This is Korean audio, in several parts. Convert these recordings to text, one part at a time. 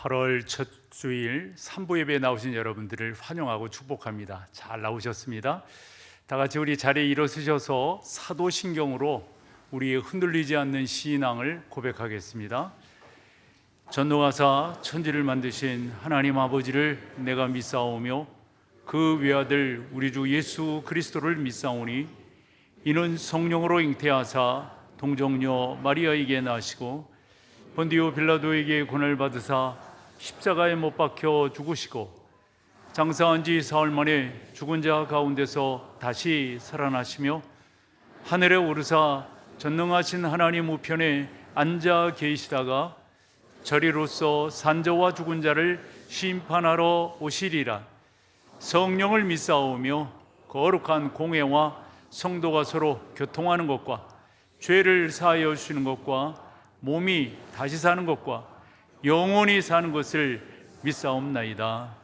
8월 첫 주일 3부 예배에 나오신 여러분들을 환영하고 축복합니다. 잘 나오셨습니다. 다 같이 우리 자리에 일어서셔서 사도신경으로 우리의 흔들리지 않는 신앙을 고백하겠습니다. 전능하사 천지를 만드신 하나님 아버지를 내가 믿사오며 그 외아들 우리 주 예수 그리스도를 믿사오니 이는 성령으로 잉태하사 동정녀 마리아에게 나시고 본디오 빌라도에게 고난을 받으사 십자가에 못 박혀 죽으시고 장사한 지 사흘 만에 죽은 자 가운데서 다시 살아나시며 하늘에 오르사 전능하신 하나님 우편에 앉아 계시다가 저리로서 산자와 죽은 자를 심판하러 오시리라. 성령을 믿사오며 거룩한 공회와 성도가 서로 교통하는 것과 죄를 사하여 주시는 것과 몸이 다시 사는 것과 영원히 사는 것을 믿사옵나이다.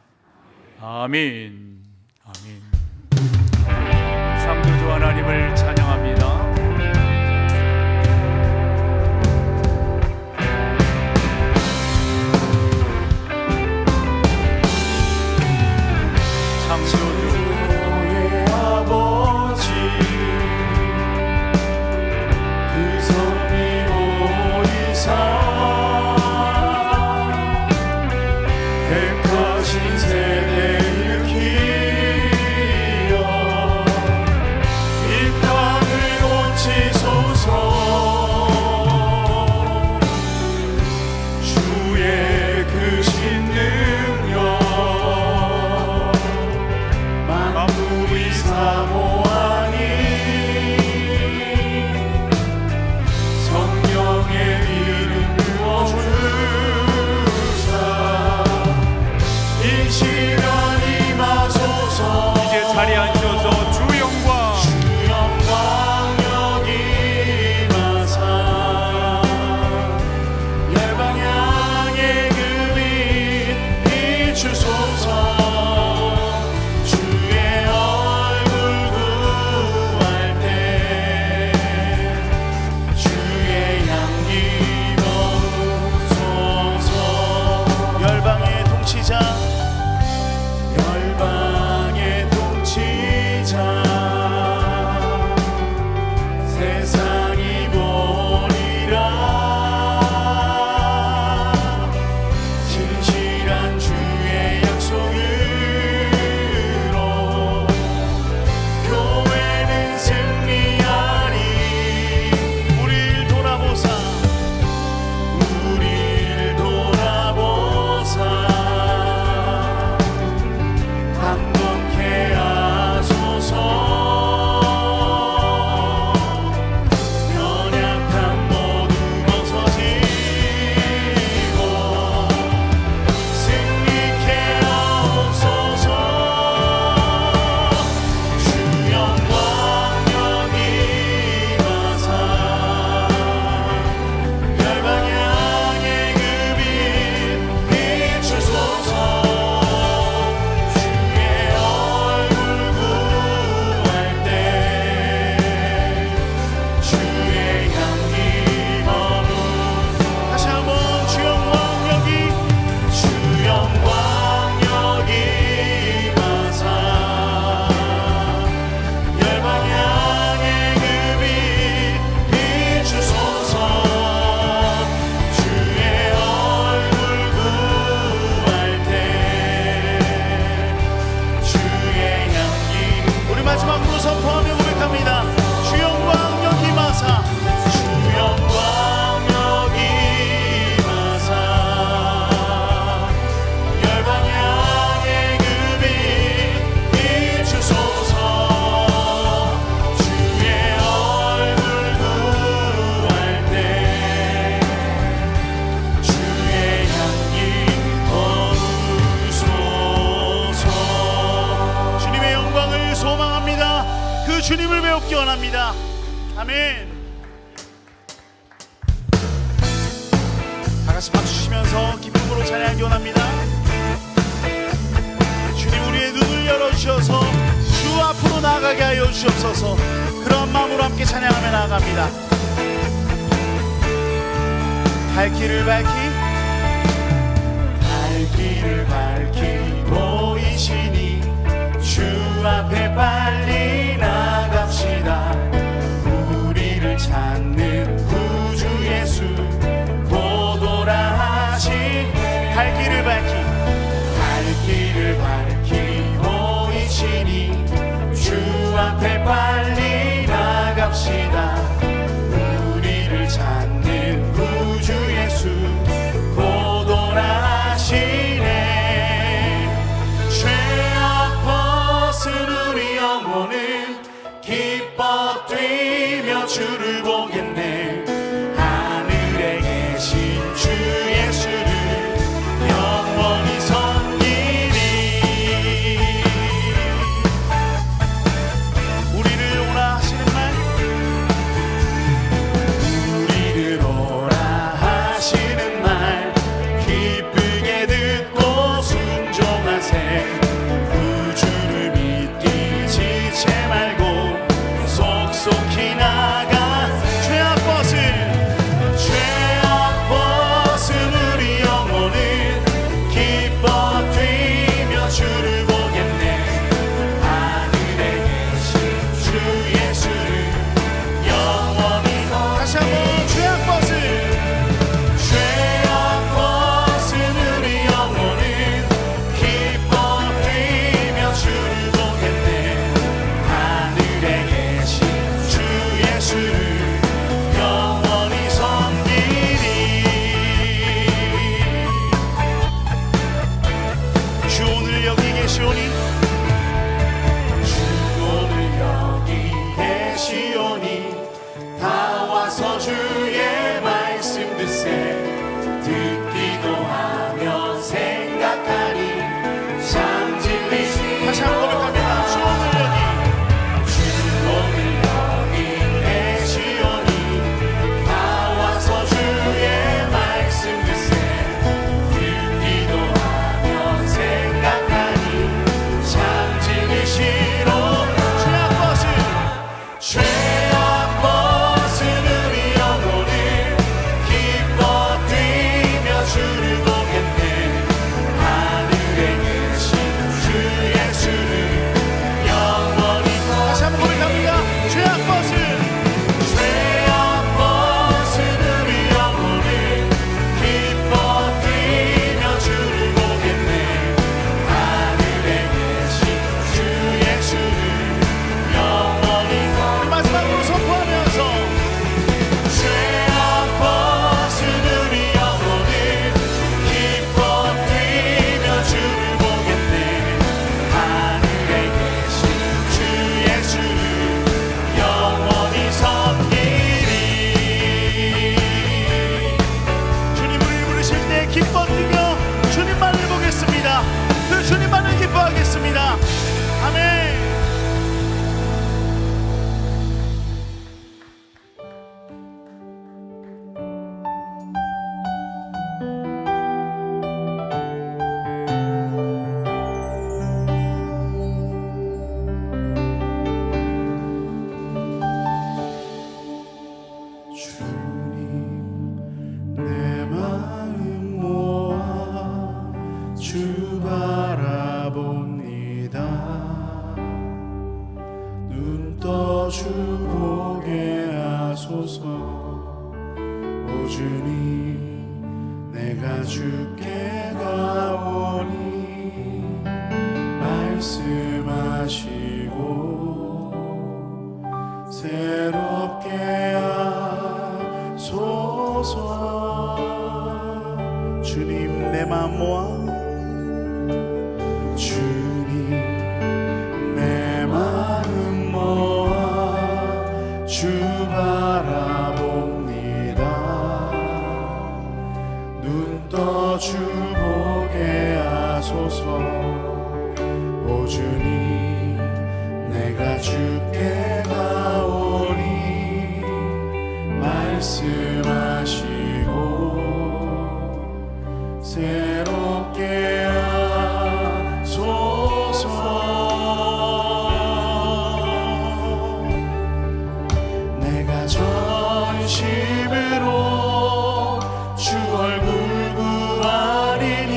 아멘. 아멘. 창조주 하나님을 찬양합니다. 주님을 배우기 원합니다. 아멘. 다같이 박수 치면서 기쁨으로 찬양하기 원합니다. 주님 우리의 눈을 열어주셔서 주 앞으로 나아가게 하여 주옵소서. 그런 마음으로 함께 찬양하며 나아갑니다. 갈 길을 밝히 갈 길을 밝히 보이시니 주 앞에 빨리 나갑시다. 우리를 찾는 구주 예수 곧 오라시네. 죄악 벗은 우리 영혼은 기뻐 뛰며 주를 보겠네. 하늘에 계신 주 예수를 영원히 섬기리. 우리를 오라 하시는 말, 우리를 오라 하시는 말 기쁘게 듣고 순종하세. 구주를 믿기 지체 말고 속속히 나가. 죄악 벗은 우리 영혼은 기뻐 뛰며 주를 보겠네. 하늘에 계신 주 예수를 영원히. 다시 한번 죄악 벗은 우리 영혼은 기뻐 뛰며 주를 보겠네. 하늘에 계신 주 예수를 영원히 섬기리. 주 오늘 여기 계시오니, 주 오늘 여기 계시오니 다 와서 주의 말씀 듣세. 듣기도 하며 생각하니 참 진리시. 다시 한번 고백합니다. 주 오늘 여기 계시오니 다 와서 주의 말씀 듣세. 듣기도 하며 생각하니 참 진리시로. 죄악 벗은 우리 영혼을 기뻐 뛰며 주를 보겠네. 하늘에 계신 주 예수를 영원히. 다시 한번 고백합니다. 죄악 벗은 우리 영혼을 기뻐 뛰며 주를 보겠네. 하늘에 계신 주 예수를 영원히. 우리 마지막으로 선포하면서 죄악 벗은 우리 영혼을 기뻐 뛰며 주를 보겠네. 하늘에 계신 주 예수를 영원히 섬기리. 주님 우리를 부르실 때 기뻐 뛰며 주님만을 보겠습니다. 그 주님만을 기뻐하겠습니다. 아멘. 주님 내 마음 모아 주 바라봅니다. 눈 떠 주 보게 하소서. 오 주님 내가 주께 가오니 말씀하시고 새롭게 하소서. 주님 내 맘 모아, 주님 내 마음 모아 주 바라봅니다. 눈 떠 주 보게 하소서. 오 주님 내가 주께 가오니 말씀하시고 새롭게 하소서. 내가 전심으로 주 얼굴 구하리니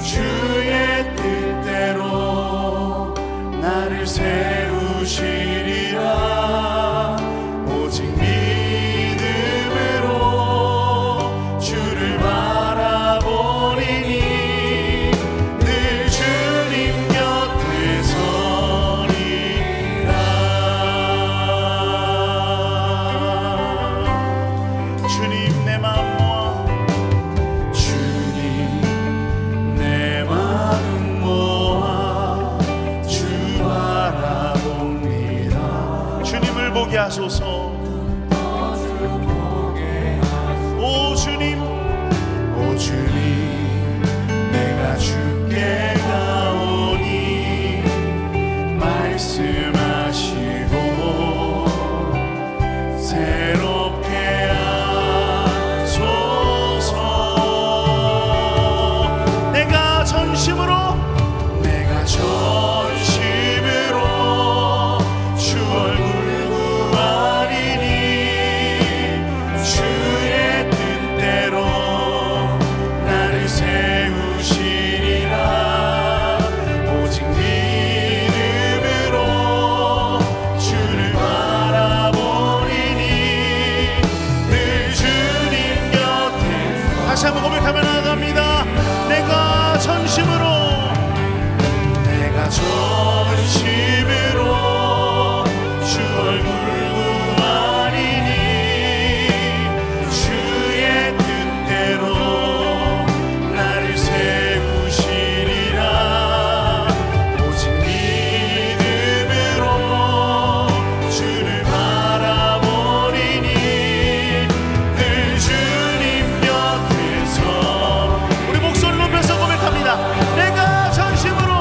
주의 뜻대로 나를 세우시리라. 오직 믿음으로 주를 바라 하소서. 오 주님, 오 주님, 내가 주께 가오니 말씀하시고 새롭게 하소서. 내가 전심으로 주 얼굴 구하리니 주의 뜻대로 나를 세우시리라. 오직 믿음으로 주를 바라보리니 늘 주님 곁에. 다시 한번 고백하며 나아갑니다. 내가 전심으로 주 얼굴 구하리니 주의 뜻대로 나를 세우시리라. 오직 믿음으로 주를 바라보리니 늘 주님 곁에서. 우리 목소리 높여서 고백합니다. 내가 전심으로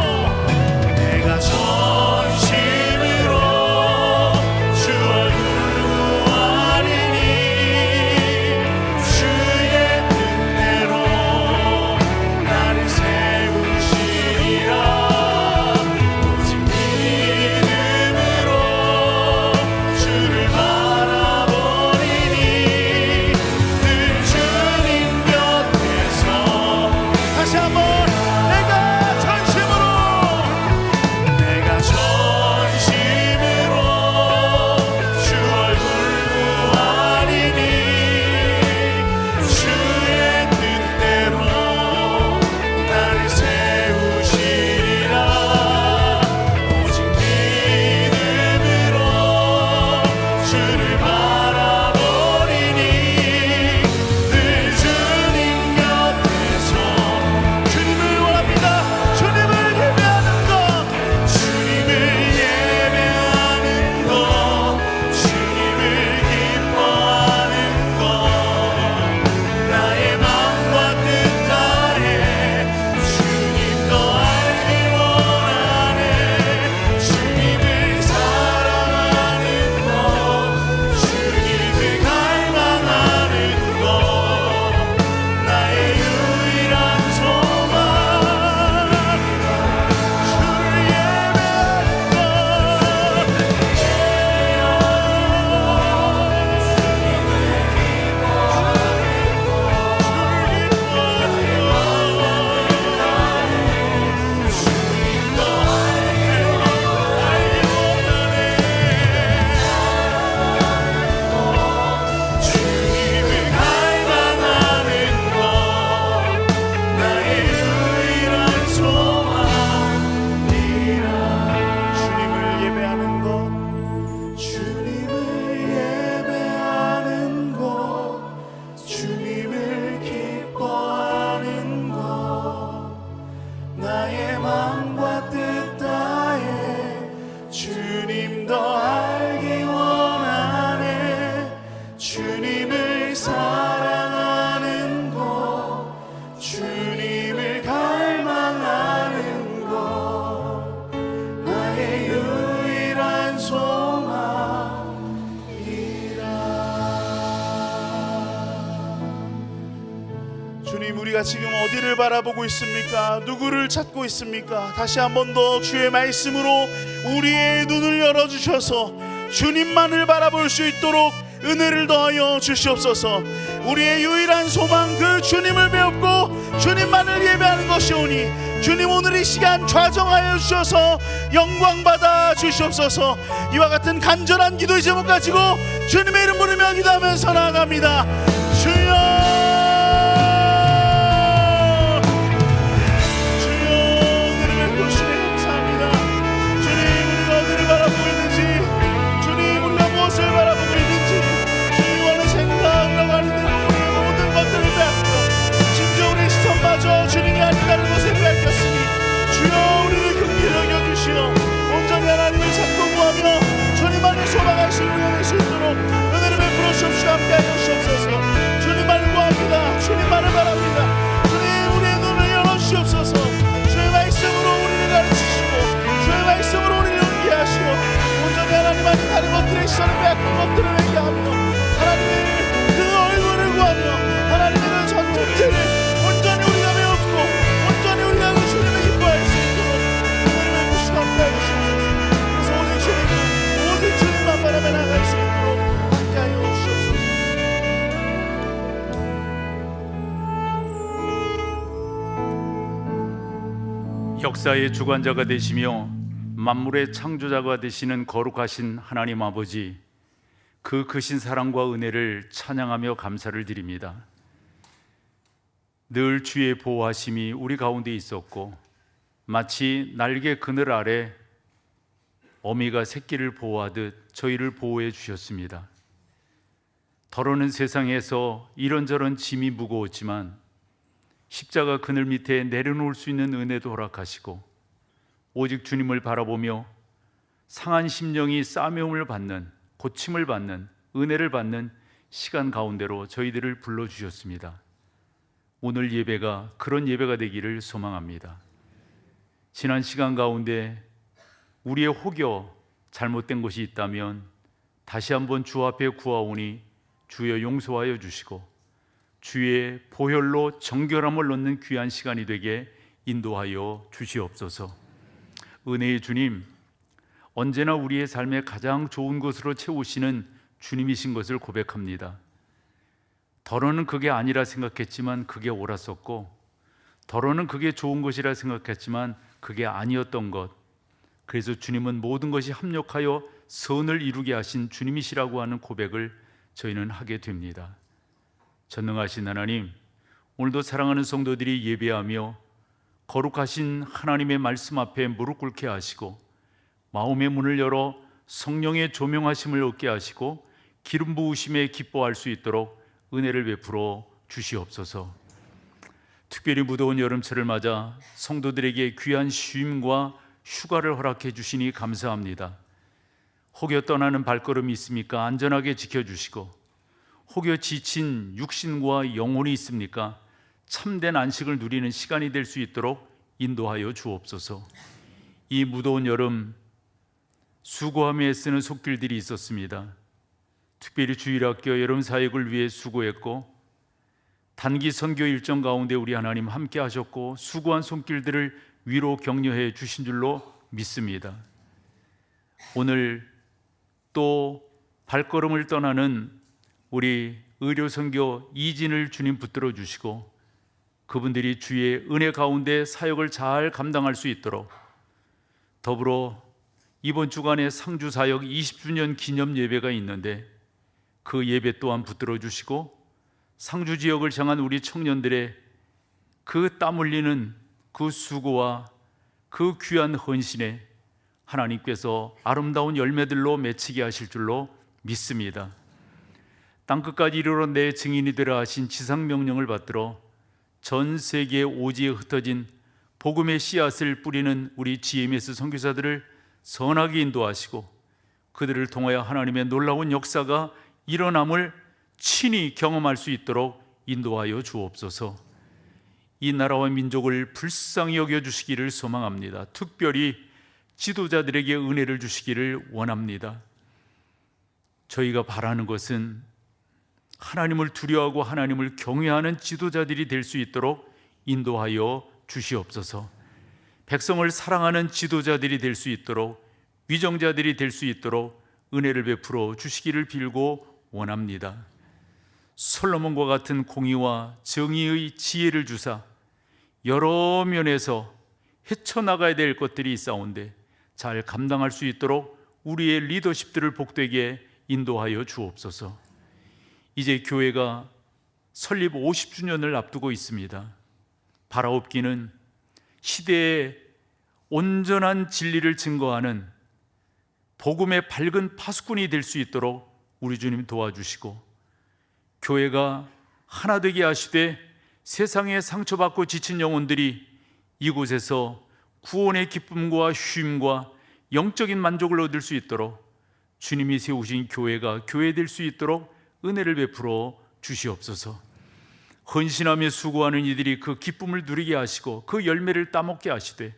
주님, 우리가 지금 어디를 바라보고 있습니까? 누구를 찾고 있습니까? 다시 한 번 더 주의 말씀으로 우리의 눈을 열어주셔서 주님만을 바라볼 수 있도록 은혜를 더하여 주시옵소서. 우리의 유일한 소망 그 주님을 배웠고 주님만을 예배하는 것이오니 주님, 오늘 이 시간 좌정하여 주셔서 영광 받아 주시옵소서. 이와 같은 간절한 기도의 제목 가지고 주님의 이름 부르며 기도하면서 나아갑니다. 주여, 주님이 아니다는 것을 밝혔으니 주여, 우리를 긍휼히 여겨주시어 온전히 하나님을 찾고 구하며 주님만을 소망할 수 있는 은혜를 함께하여 주옵소서. 주님만을 구합니다. 주님만을 바랍니다. 주님, 우리의 눈을 열어주시옵소서. 주의 말씀으로 우리를 가르치시고 주의 말씀으로 우리를 은기하시고 온전히 하나님 안에 다른 것들의 시선을 빼앗긴 것들을 회개하며 하나님의 그 얼굴을 구하며 하나님의 그 전체를 온전히 우리가 배웠고 온전히 우리가 그 주님을 기뻐할 수 있도록 은혜를 베푸시고 함께하여 주옵소서. 그래서 오직 주님만 바라며 나갈 수 있도록 함께하여 주옵소서. 역사의 주관자가 되시며 만물의 창조자가 되시는 거룩하신 하나님 아버지, 그 크신 사랑과 은혜를 찬양하며 감사를 드립니다. 늘 주의 보호하심이 우리 가운데 있었고 마치 날개 그늘 아래 어미가 새끼를 보호하듯 저희를 보호해 주셨습니다. 더러는 세상에서 이런저런 짐이 무거웠지만 십자가 그늘 밑에 내려놓을 수 있는 은혜도 허락하시고 오직 주님을 바라보며 상한 심령이 싸매움을 받는, 고침을 받는, 은혜를 받는 시간 가운데로 저희들을 불러주셨습니다. 오늘 예배가 그런 예배가 되기를 소망합니다. 지난 시간 가운데 우리의 혹여 잘못된 것이 있다면 다시 한번 주 앞에 구하오니 주여 용서하여 주시고 주의 보혈로 정결함을 얻는 귀한 시간이 되게 인도하여 주시옵소서. 은혜의 주님, 언제나 우리의 삶에 가장 좋은 것으로 채우시는 주님이신 것을 고백합니다. 더러는 그게 아니라 생각했지만 그게 옳았었고, 더러는 그게 좋은 것이라 생각했지만 그게 아니었던 것, 그래서 주님은 모든 것이 합력하여 선을 이루게 하신 주님이시라고 하는 고백을 저희는 하게 됩니다. 전능하신 하나님, 오늘도 사랑하는 성도들이 예배하며 거룩하신 하나님의 말씀 앞에 무릎 꿇게 하시고 마음의 문을 열어 성령의 조명하심을 얻게 하시고 기름 부으심에 기뻐할 수 있도록 은혜를 베풀어 주시옵소서. 특별히 무더운 여름철을 맞아 성도들에게 귀한 쉼과 휴가를 허락해 주시니 감사합니다. 혹여 떠나는 발걸음이 있습니까? 안전하게 지켜주시고 혹여 지친 육신과 영혼이 있습니까? 참된 안식을 누리는 시간이 될 수 있도록 인도하여 주옵소서. 이 무더운 여름 수고하며 애쓰는 손길들이 있었습니다. 특별히 주일학교 여름 사역을 위해 수고했고 단기 선교 일정 가운데 우리 하나님 함께 하셨고 수고한 손길들을 위로 격려해 주신 줄로 믿습니다. 오늘 또 발걸음을 떠나는 우리 의료선교 이진을 주님 붙들어 주시고 그분들이 주의 은혜 가운데 사역을 잘 감당할 수 있도록, 더불어 이번 주간에 상주 사역 20주년 기념 예배가 있는데 그 예배 또한 붙들어 주시고 상주 지역을 향한 우리 청년들의 그 땀 흘리는 그 수고와 그 귀한 헌신에 하나님께서 아름다운 열매들로 맺히게 하실 줄로 믿습니다. 땅끝까지 이르러 내 증인이 되라 하신 지상명령을 받들어 전 세계 오지에 흩어진 복음의 씨앗을 뿌리는 우리 GMS 선교사들을 선하게 인도하시고 그들을 통하여 하나님의 놀라운 역사가 일어남을 친히 경험할 수 있도록 인도하여 주옵소서. 이 나라와 민족을 불쌍히 여겨주시기를 소망합니다. 특별히 지도자들에게 은혜를 주시기를 원합니다. 저희가 바라는 것은 하나님을 두려워하고 하나님을 경외하는 지도자들이 될 수 있도록 인도하여 주시옵소서. 백성을 사랑하는 지도자들이 될 수 있도록, 위정자들이 될 수 있도록 은혜를 베풀어 주시기를 빌고 원합니다. 솔로몬과 같은 공의와 정의의 지혜를 주사 여러 면에서 헤쳐나가야 될 것들이 있사온데 잘 감당할 수 있도록 우리의 리더십들을 복되게 인도하여 주옵소서. 이제 교회가 설립 50주년을 앞두고 있습니다. 바라옵기는 시대의 온전한 진리를 증거하는 복음의 밝은 파수꾼이 될 수 있도록 우리 주님 도와주시고 교회가 하나 되게 하시되 세상에 상처받고 지친 영혼들이 이곳에서 구원의 기쁨과 쉼과 영적인 만족을 얻을 수 있도록 주님이 세우신 교회가 교회 될 수 있도록 은혜를 베풀어 주시옵소서. 헌신하며 수고하는 이들이 그 기쁨을 누리게 하시고 그 열매를 따먹게 하시되,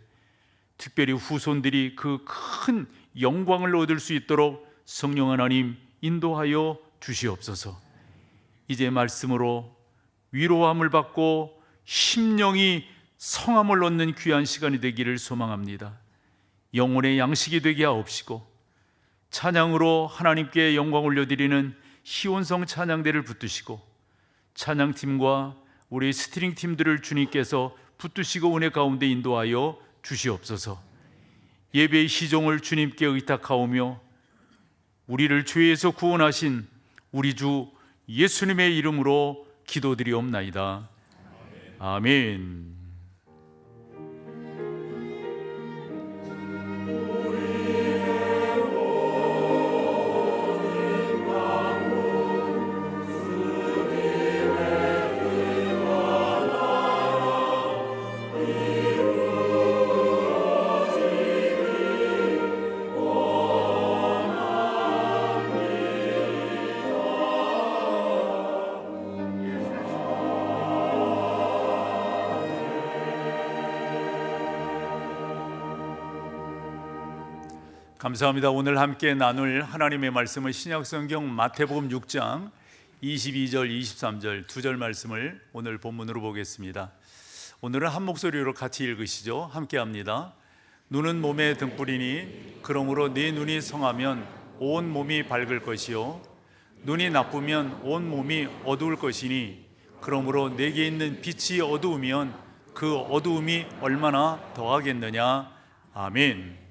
특별히 후손들이 그 큰 영광을 얻을 수 있도록 성령 하나님 인도하여 주시옵소서. 이제 말씀으로 위로함을 받고 심령이 성함을 얻는 귀한 시간이 되기를 소망합니다. 영혼의 양식이 되게 하옵시고 찬양으로 하나님께 영광 올려드리는 희원성 찬양대를 붙드시고 찬양팀과 우리 스트링팀들을 주님께서 붙드시고 은혜 가운데 인도하여 주시옵소서. 예배의 시종을 주님께 의탁하오며 우리를 죄에서 구원하신 우리 주 예수님의 이름으로 기도드리옵나이다. 아멘. 감사합니다. 오늘 함께 나눌 하나님의 말씀은 신약성경 마태복음 6장 22절 23절 두 절 말씀을 오늘 본문으로 보겠습니다. 오늘은 한 목소리로 같이 읽으시죠. 함께 합니다. 눈은 몸의 등불이니 그러므로 네 눈이 성하면 온 몸이 밝을 것이요 눈이 나쁘면 온 몸이 어두울 것이니 그러므로 내게 있는 빛이 어두우면 그 어두움이 얼마나 더하겠느냐. 아멘.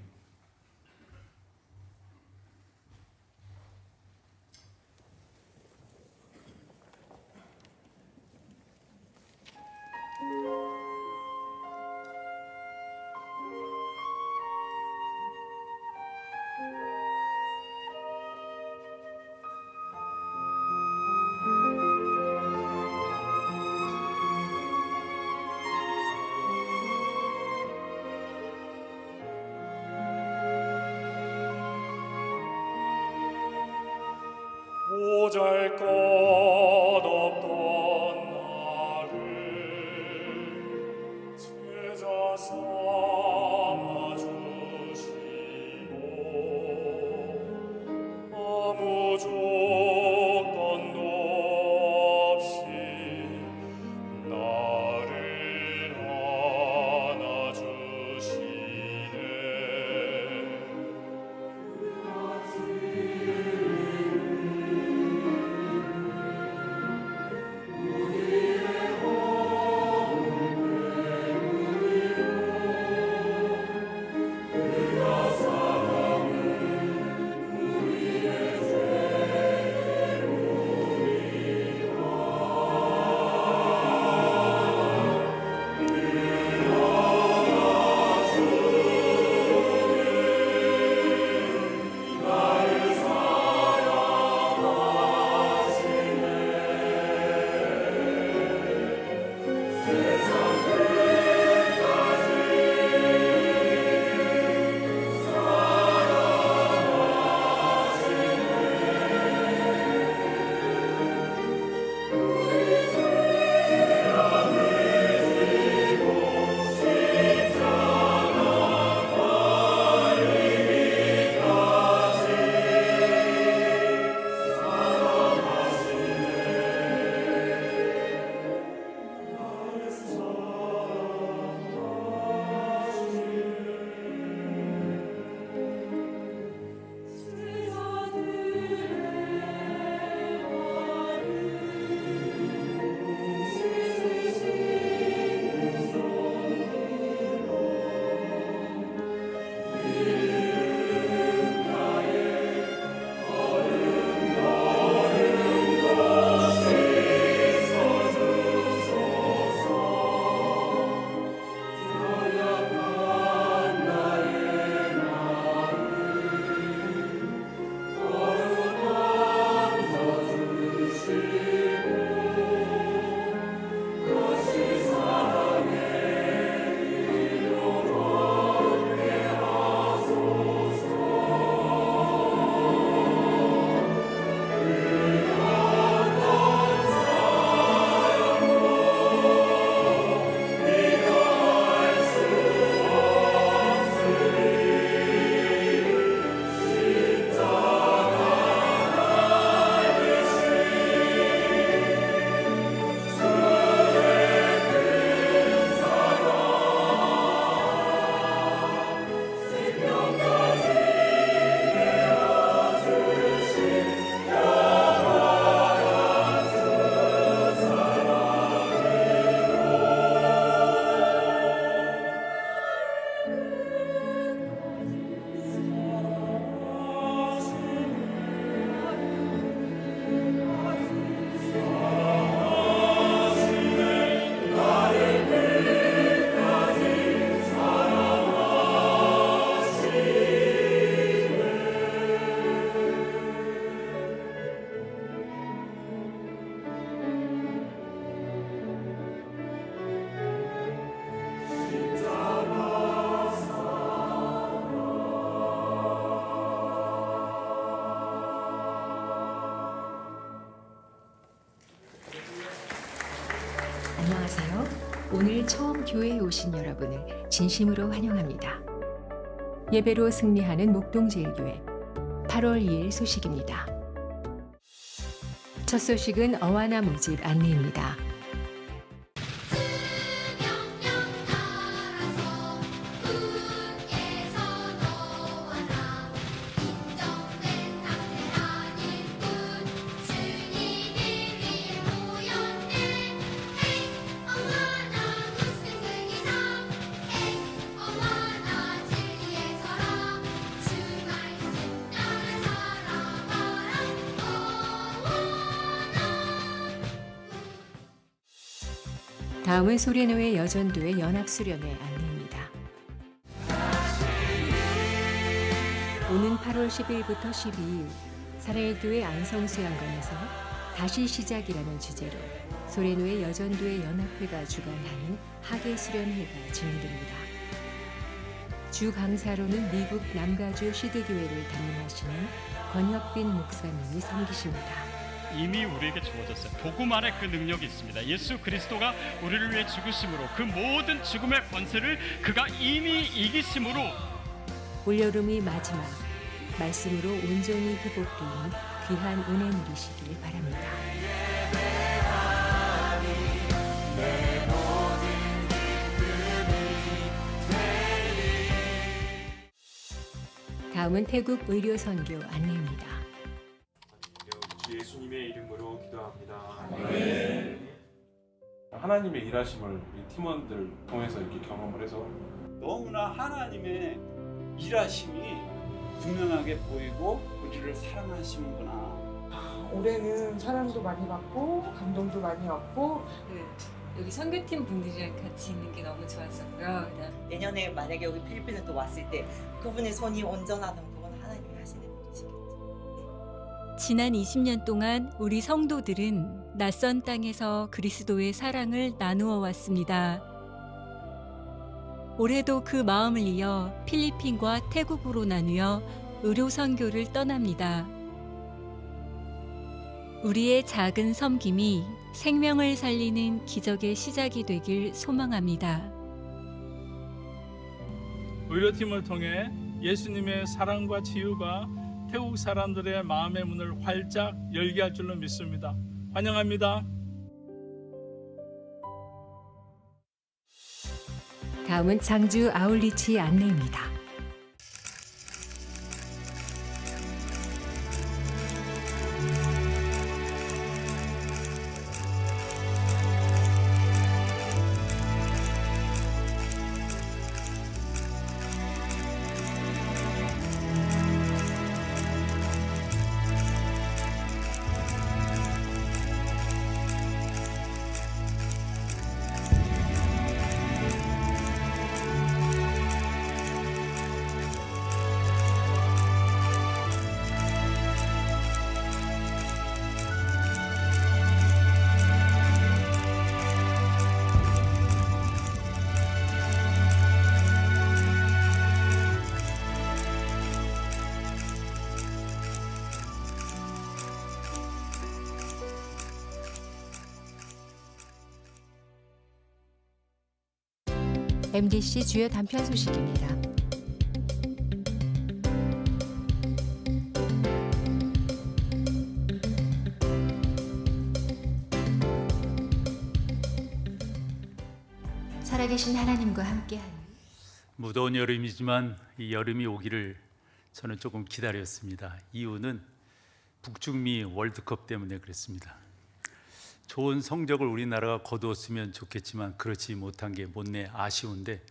보잘것없던 나를 제자 삼아 주시고 아무 조건도 없이 나를 안아주시네. 오늘 처음 교회에 오신 여러분을 진심으로 환영합니다. 예배로 승리하는 목동제일교회 8월 2일 소식입니다. 첫 소식은 어와나 모집 안내입니다. 다음은 소래노회 여전도의 연합수련회 안내입니다. 오는 8월 10일부터 12일 사랑의교회 안성수양관에서 다시 시작이라는 주제로 소래노회 여전도의 연합회가 주관하는 학예수련회가 진행됩니다. 주 강사로는 미국 남가주 시드교회를 담임하시는 권혁빈 목사님이 섬기십니다. 이미 우리에게 주어졌어요. 복음 안에 그 능력이 있습니다. 예수 그리스도가 우리를 위해 죽으심으로 그 모든 죽음의 권세를 그가 이미 이기심으로 올여름의 마지막 말씀으로 온전히 회복되는 귀한 은혜 누리시길 바랍니다. 다음은 태국 의료 선교 안내입니다. 예수님의 이름으로 기도합니다. 하나님의 일하심을 이 팀원들 통해서 이렇게 경험을 해서 너무나 하나님의 일하심이 분명하게 보이고 우리를 사랑하시는구나. 올해는 사랑도 많이 받고 감동도 많이 얻고 여기 선교팀 분들이랑 같이 있는 게 너무 좋았었고요. 내년에 만약에 여기 필리핀을 또 왔을 때 그분의 손이 온전하다면 그건 하나님이 하시는 일이시겠죠. 지난 20년 동안 우리 성도들은 낯선 땅에서 그리스도의 사랑을 나누어 왔습니다. 올해도 그 마음을 이어 필리핀과 태국으로 나누어 의료 선교를 떠납니다. 우리의 작은 섬김이 생명을 살리는 기적의 시작이 되길 소망합니다. 의료팀을 통해 예수님의 사랑과 치유가 태국 사람들의 마음의 문을 활짝 열게 할 줄로 믿습니다. 환영합니다. 다음은 장주 아울리치 안내입니다. MDC 주요 단편 소식입니다. 살아계신 하나님과 함께하는 무더운 여름이지만 이 여름이 오기를 저는 조금 기다렸습니다. 이유는 북중미 월드컵 때문에 그랬습니다. 좋은 성적을 우리나라가 거두었으면 좋겠지만 그렇지 못한 게 못내 아쉬운데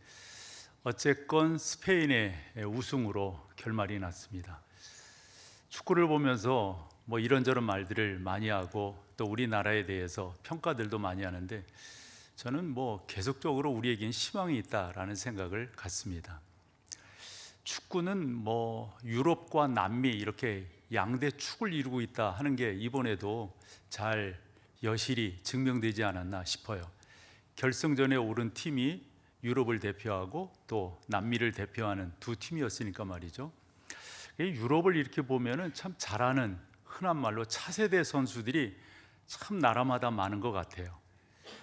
어쨌건 스페인의 우승으로 결말이 났습니다. 축구를 보면서 뭐 이런저런 말들을 많이 하고 또 우리나라에 대해서 평가들도 많이 하는데 저는 뭐 계속적으로 우리에겐 희망이 있다라는 생각을 갖습니다. 축구는 뭐 유럽과 남미 이렇게 양대 축을 이루고 있다 하는 게 이번에도 잘 여실히 증명되지 않았나 싶어요. 결승전에 오른 팀이 유럽을 대표하고 또 남미를 대표하는 두 팀이었으니까 말이죠. 유럽을 이렇게 보면은 참 잘하는 흔한 말로 차세대 선수들이 참 나라마다 많은 것 같아요.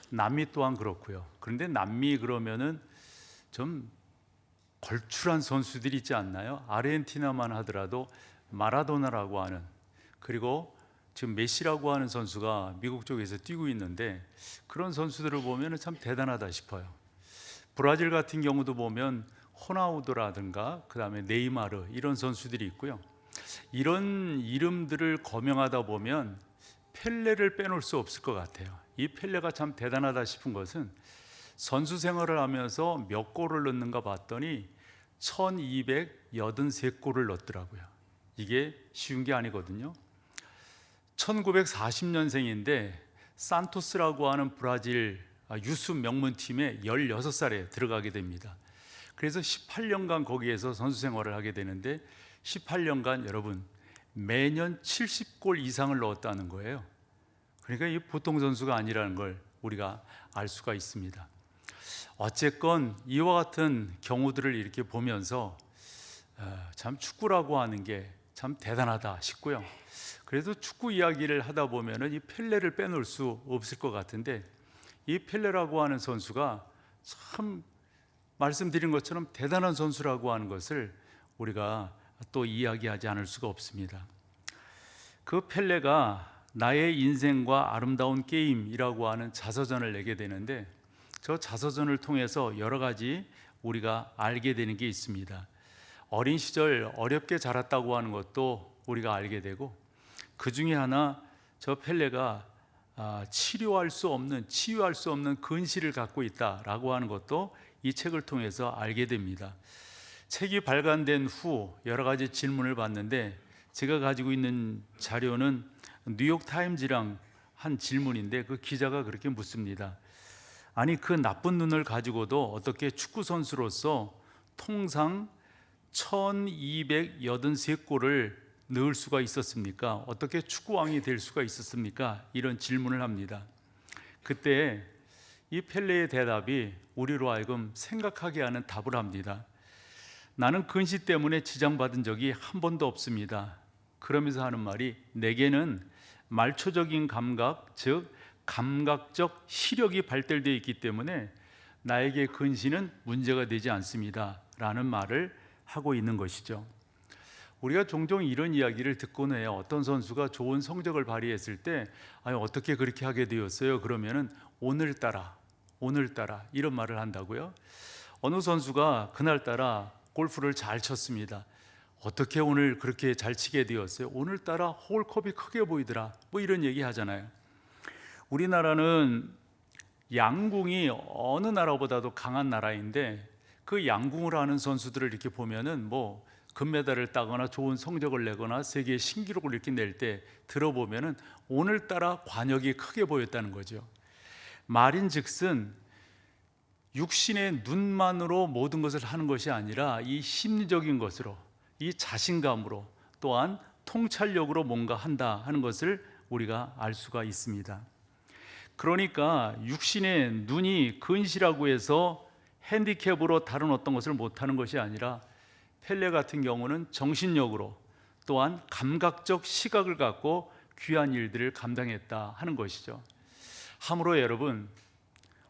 남미 또한 그렇고요. 그런데 남미 그러면은 좀 걸출한 선수들이 있지 않나요? 아르헨티나만 하더라도 마라도나라고 하는, 그리고 지금 메시라고 하는 선수가 미국 쪽에서 뛰고 있는데 그런 선수들을 보면 참 대단하다 싶어요. 브라질 같은 경우도 보면 호나우도라든가 그 다음에 네이마르 이런 선수들이 있고요. 이런 이름들을 거명하다 보면 펠레를 빼놓을 수 없을 것 같아요. 이 펠레가 참 대단하다 싶은 것은 선수 생활을 하면서 몇 골을 넣는가 봤더니 1283골을 넣었더라고요. 이게 쉬운 게 아니거든요. 1940년생인데 산토스라고 하는 브라질 유스 명문팀에 16살에 들어가게 됩니다. 그래서 18년간 거기에서 선수 생활을 하게 되는데 18년간 여러분 매년 70골 이상을 넣었다는 거예요. 그러니까 이 보통 선수가 아니라는 걸 우리가 알 수가 있습니다. 어쨌건 이와 같은 경우들을 이렇게 보면서 참 축구라고 하는 게 참 대단하다 싶고요. 그래도 축구 이야기를 하다 보면은 이 펠레를 빼놓을 수 없을 것 같은데, 이 펠레라고 하는 선수가 참 말씀드린 것처럼 대단한 선수라고 하는 것을 우리가 또 이야기하지 않을 수가 없습니다. 그 펠레가 나의 인생과 아름다운 게임이라고 하는 자서전을 내게 되는데, 저 자서전을 통해서 여러 가지 우리가 알게 되는 게 있습니다. 어린 시절 어렵게 자랐다고 하는 것도 우리가 알게 되고, 그 중에 하나 저 펠레가 치유할 수 없는 근시를 갖고 있다라고 하는 것도 이 책을 통해서 알게 됩니다. 책이 발간된 후 여러 가지 질문을 받는데, 제가 가지고 있는 자료는 뉴욕 타임즈랑 한 질문인데 그 기자가 그렇게 묻습니다. 아니, 그 나쁜 눈을 가지고도 어떻게 축구 선수로서 통상 1283골을 넣을 수가 있었습니까? 어떻게 축구왕이 될 수가 있었습니까? 이런 질문을 합니다. 그때 이 펠레의 대답이 우리로 하여금 생각하게 하는 답을 합니다. 나는 근시 때문에 지장받은 적이 한 번도 없습니다. 그러면서 하는 말이, 내게는 말초적인 감각, 즉 감각적 시력이 발달되어 있기 때문에 나에게 근시는 문제가 되지 않습니다 라는 말을 하고 있는 것이죠. 우리가 종종 이런 이야기를 듣곤 해요. 어떤 선수가 좋은 성적을 발휘했을 때 어떻게 그렇게 하게 되었어요? 그러면은 오늘따라 이런 말을 한다고요. 어느 선수가 그날따라 골프를 잘 쳤습니다. 어떻게 오늘 그렇게 잘 치게 되었어요? 오늘따라 홀컵이 크게 보이더라. 뭐 이런 얘기 하잖아요. 우리나라는 양궁이 어느 나라보다도 강한 나라인데, 그 양궁을 하는 선수들을 이렇게 보면은 뭐 금메달을 따거나 좋은 성적을 내거나 세계 신기록을 이렇게 낼 때 들어보면은 오늘따라 관역이 크게 보였다는 거죠. 말인즉슨 육신의 눈만으로 모든 것을 하는 것이 아니라 이 심리적인 것으로, 이 자신감으로, 또한 통찰력으로 뭔가 한다 하는 것을 우리가 알 수가 있습니다. 그러니까 육신의 눈이 근시라고 해서 핸디캡으로 다른 어떤 것을 못하는 것이 아니라, 펠레 같은 경우는 정신력으로 또한 감각적 시각을 갖고 귀한 일들을 감당했다 하는 것이죠. 함으로 여러분,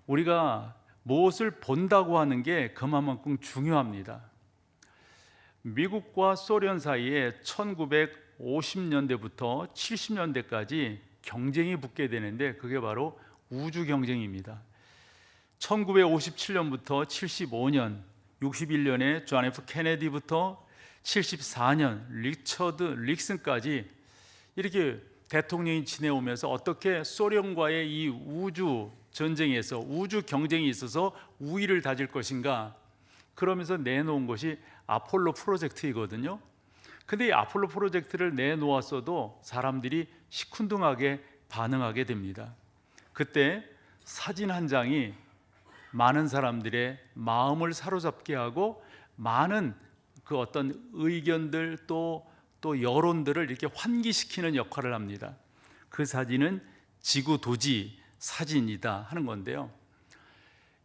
우리가 무엇을 본다고 하는 게 그만큼 중요합니다. 미국과 소련 사이에 1950년대부터 70년대까지 경쟁이 붙게 되는데, 그게 바로 우주 경쟁입니다. 1957년부터 75년, 61년에 존 F 케네디부터 74년 리처드 닉슨까지 이렇게 대통령이 지내오면서 어떻게 소련과의 이 우주 전쟁에서, 우주 경쟁이 있어서 우위를 다질 것인가, 그러면서 내놓은 것이 아폴로 프로젝트이거든요. 근데 이 아폴로 프로젝트를 내놓았어도 사람들이 시큰둥하게 반응하게 됩니다. 그때 사진 한 장이 많은 사람들의 마음을 사로잡게 하고, 많은 그 어떤 의견들 또 여론들을 이렇게 환기시키는 역할을 합니다. 그 사진은 지구 도지 사진이다 하는 건데요.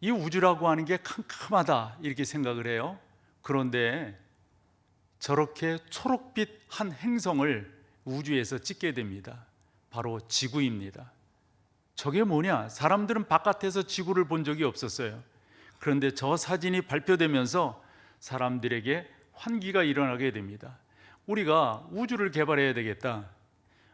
이 우주라고 하는 게 캄캄하다 이렇게 생각을 해요. 그런데 저렇게 초록빛 한 행성을 우주에서 찍게 됩니다. 바로 지구입니다. 저게 뭐냐? 사람들은 바깥에서 지구를 본 적이 없었어요. 그런데 저 사진이 발표되면서 사람들에게 환기가 일어나게 됩니다. 우리가 우주를 개발해야 되겠다.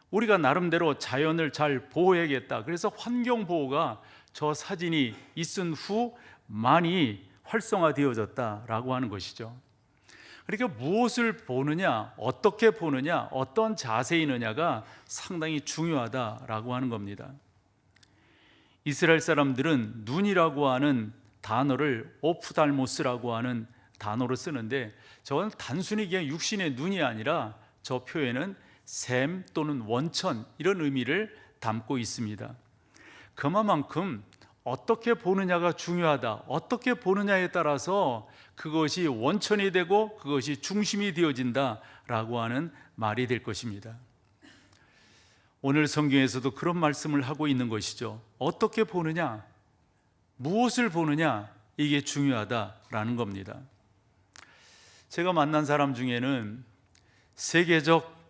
우리가 나름대로 자연을 잘 보호해야겠다. 그래서 환경 보호가 저 사진이 있은 후 많이 활성화되어졌다라고 하는 것이죠. 그러니까 무엇을 보느냐, 어떻게 보느냐, 어떤 자세이느냐가 상당히 중요하다라고 하는 겁니다. 이스라엘 사람들은 눈이라고 하는 단어를 오프달모스라고 하는 단어로 쓰는데, 저건 단순히 그냥 육신의 눈이 아니라 저 표현은 샘 또는 원천, 이런 의미를 담고 있습니다. 그만큼 어떻게 보느냐가 중요하다. 어떻게 보느냐에 따라서 그것이 원천이 되고 그것이 중심이 되어진다라고 하는 말이 될 것입니다. 오늘 성경에서도 그런 말씀을 하고 있는 것이죠. 어떻게 보느냐, 무엇을 보느냐, 이게 중요하다라는 겁니다. 제가 만난 사람 중에는 세계적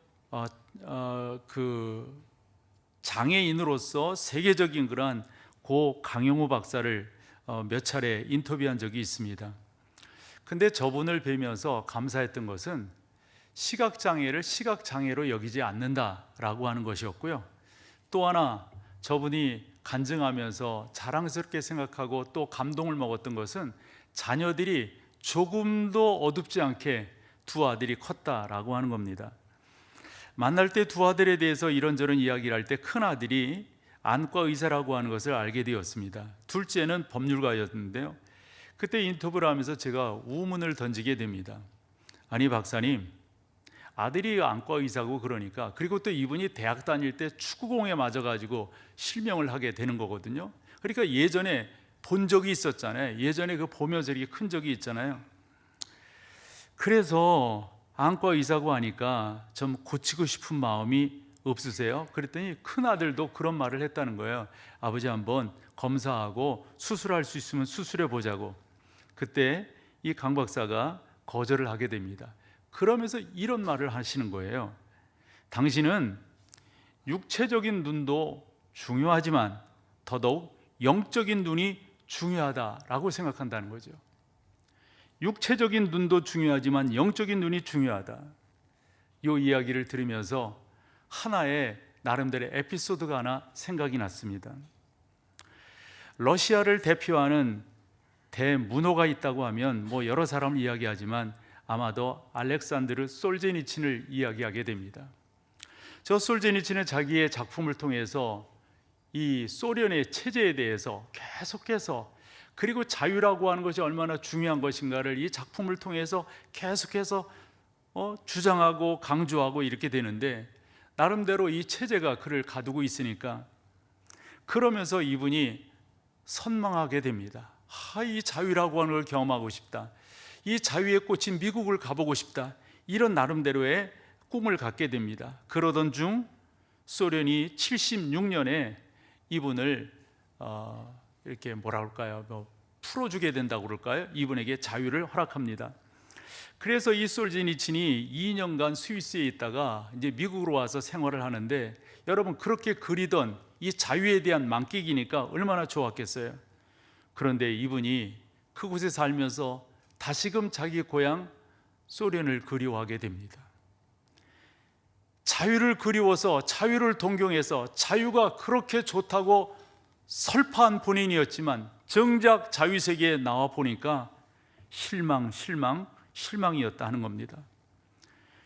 그 장애인으로서 세계적인 그러한 고 강용호 박사를 몇 차례 인터뷰한 적이 있습니다. 근데 저분을 뵈면서 감사했던 것은 시각장애를 시각장애로 여기지 않는다라고 하는 것이었고요. 또 하나 저분이 간증하면서 자랑스럽게 생각하고 또 감동을 먹었던 것은 자녀들이 조금도 어둡지 않게 두 아들이 컸다라고 하는 겁니다. 만날 때 두 아들에 대해서 이런저런 이야기를 할 때 큰 아들이 안과 의사라고 하는 것을 알게 되었습니다. 둘째는 법률가였는데요. 그때 인터뷰를 하면서 제가 우문을 던지게 됩니다. 아니 박사님, 아들이 안과 의사고 그러니까, 그리고 또 이분이 대학 다닐 때 축구공에 맞아가지고 실명을 하게 되는 거거든요. 그러니까 예전에 본 적이 있었잖아요. 예전에 그 보면서 이렇게 큰 적이 있잖아요. 그래서 안과 의사고 하니까 좀 고치고 싶은 마음이 없으세요? 그랬더니 큰 아들도 그런 말을 했다는 거예요. 아버지 한번 검사하고 수술할 수 있으면 수술해 보자고. 그때 이 강 박사가 거절을 하게 됩니다. 그러면서 이런 말을 하시는 거예요. 당신은 육체적인 눈도 중요하지만 더더욱 영적인 눈이 중요하다라고 생각한다는 거죠. 육체적인 눈도 중요하지만 영적인 눈이 중요하다. 이 이야기를 들으면서 하나의 나름대로 에피소드가 하나 생각이 났습니다. 러시아를 대표하는 대문호가 있다고 하면 뭐 여러 사람을 이야기하지만 아마도 알렉산드르 솔제니친을 이야기하게 됩니다. 저 솔제니친은 자기의 작품을 통해서 이 소련의 체제에 대해서 계속해서, 그리고 자유라고 하는 것이 얼마나 중요한 것인가를 이 작품을 통해서 계속해서 주장하고 강조하고 이렇게 되는데, 나름대로 이 체제가 그를 가두고 있으니까 그러면서 이분이 선망하게 됩니다. 이 자유라고 하는 걸 경험하고 싶다. 이 자유의 꽃인 미국을 가보고 싶다. 이런 나름대로의 꿈을 갖게 됩니다. 그러던 중 소련이 76년에 이분을 이렇게 뭐라 그럴까요? 풀어주게 된다고 그럴까요? 이분에게 자유를 허락합니다. 그래서 이 솔제니친이 2년간 스위스에 있다가 이제 미국으로 와서 생활을 하는데, 여러분 그렇게 그리던 이 자유에 대한 만끽이니까 얼마나 좋았겠어요. 그런데 이분이 그곳에 살면서 다시금 자기 고향 소련을 그리워하게 됩니다. 자유를 그리워서, 자유를 동경해서 자유가 그렇게 좋다고 설파한 본인이었지만 정작 자유세계에 나와 보니까 실망이었다 하는 겁니다.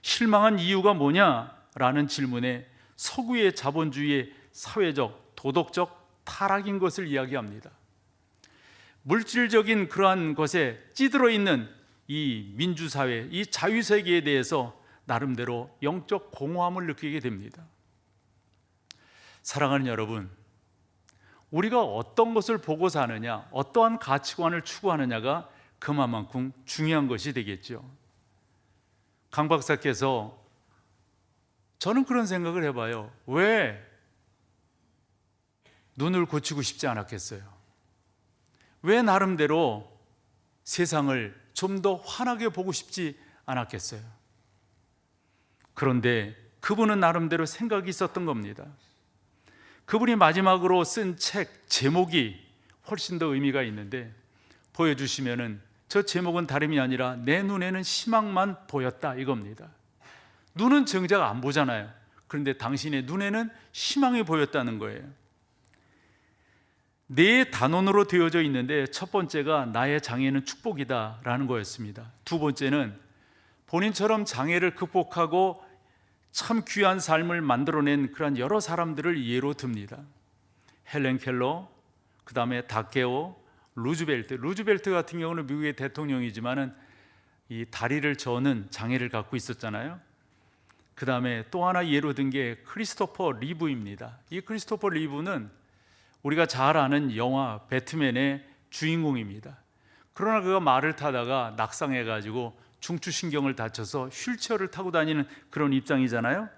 실망한 이유가 뭐냐라는 질문에 서구의 자본주의의 사회적, 도덕적 타락인 것을 이야기합니다. 물질적인 그러한 것에 찌들어 있는 이 민주사회, 이 자유세계에 대해서 나름대로 영적 공허함을 느끼게 됩니다. 사랑하는 여러분, 우리가 어떤 것을 보고 사느냐, 어떠한 가치관을 추구하느냐가 그만큼 중요한 것이 되겠죠. 강 박사께서, 저는 그런 생각을 해봐요. 왜 눈을 고치고 싶지 않았겠어요? 왜 나름대로 세상을 좀 더 환하게 보고 싶지 않았겠어요? 그런데 그분은 나름대로 생각이 있었던 겁니다. 그분이 마지막으로 쓴 책 제목이 훨씬 더 의미가 있는데, 보여주시면은 저 제목은 다름이 아니라 내 눈에는 희망만 보였다 이겁니다. 눈은 정작 안 보잖아요. 그런데 당신의 눈에는 희망이 보였다는 거예요. 네 단원으로 되어져 있는데, 첫 번째가 나의 장애는 축복이다라는 거였습니다. 두 번째는 본인처럼 장애를 극복하고 참 귀한 삶을 만들어낸 그런 여러 사람들을 예로 듭니다. 헬렌 켈러, 그 다음에 다케오, 루즈벨트 같은 경우는 미국의 대통령이지만은 이 다리를 저는 장애를 갖고 있었잖아요. 그 다음에 또 하나 예로 든 게 크리스토퍼 리브입니다. 이 크리스토퍼 리브는 우리가 잘 아는 영화 배트맨의 주인공입니다. 그러나 그가 말을 타다가 낙상해가지고 중추신경을 다쳐서 휠체어를 타고 다니는 그런 입장이잖아요.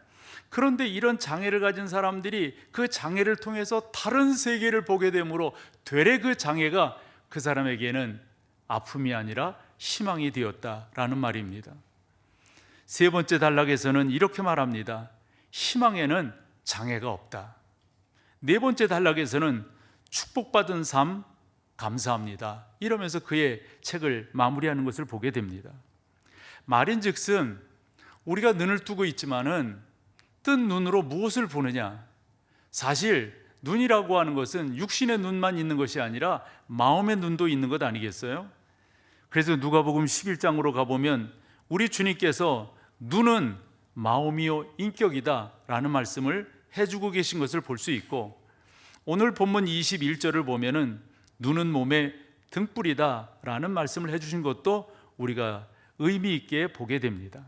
그런데 이런 장애를 가진 사람들이 그 장애를 통해서 다른 세계를 보게 되므로 되레 그 장애가 그 사람에게는 아픔이 아니라 희망이 되었다라는 말입니다. 세 번째 단락에서는 이렇게 말합니다. 희망에는 장애가 없다. 네 번째 단락에서는 축복받은 삶 감사합니다. 이러면서 그의 책을 마무리하는 것을 보게 됩니다. 말인즉슨 우리가 눈을 뜨고 있지만은 뜬 눈으로 무엇을 보느냐? 사실 눈이라고 하는 것은 육신의 눈만 있는 것이 아니라 마음의 눈도 있는 것 아니겠어요? 그래서 누가복음 11장으로 가보면 우리 주님께서 눈은 마음이요 인격이다 라는 말씀을 해주고 계신 것을 볼 수 있고, 오늘 본문 21절을 보면은 눈은 몸의 등불이다 라는 말씀을 해주신 것도 우리가 의미 있게 보게 됩니다.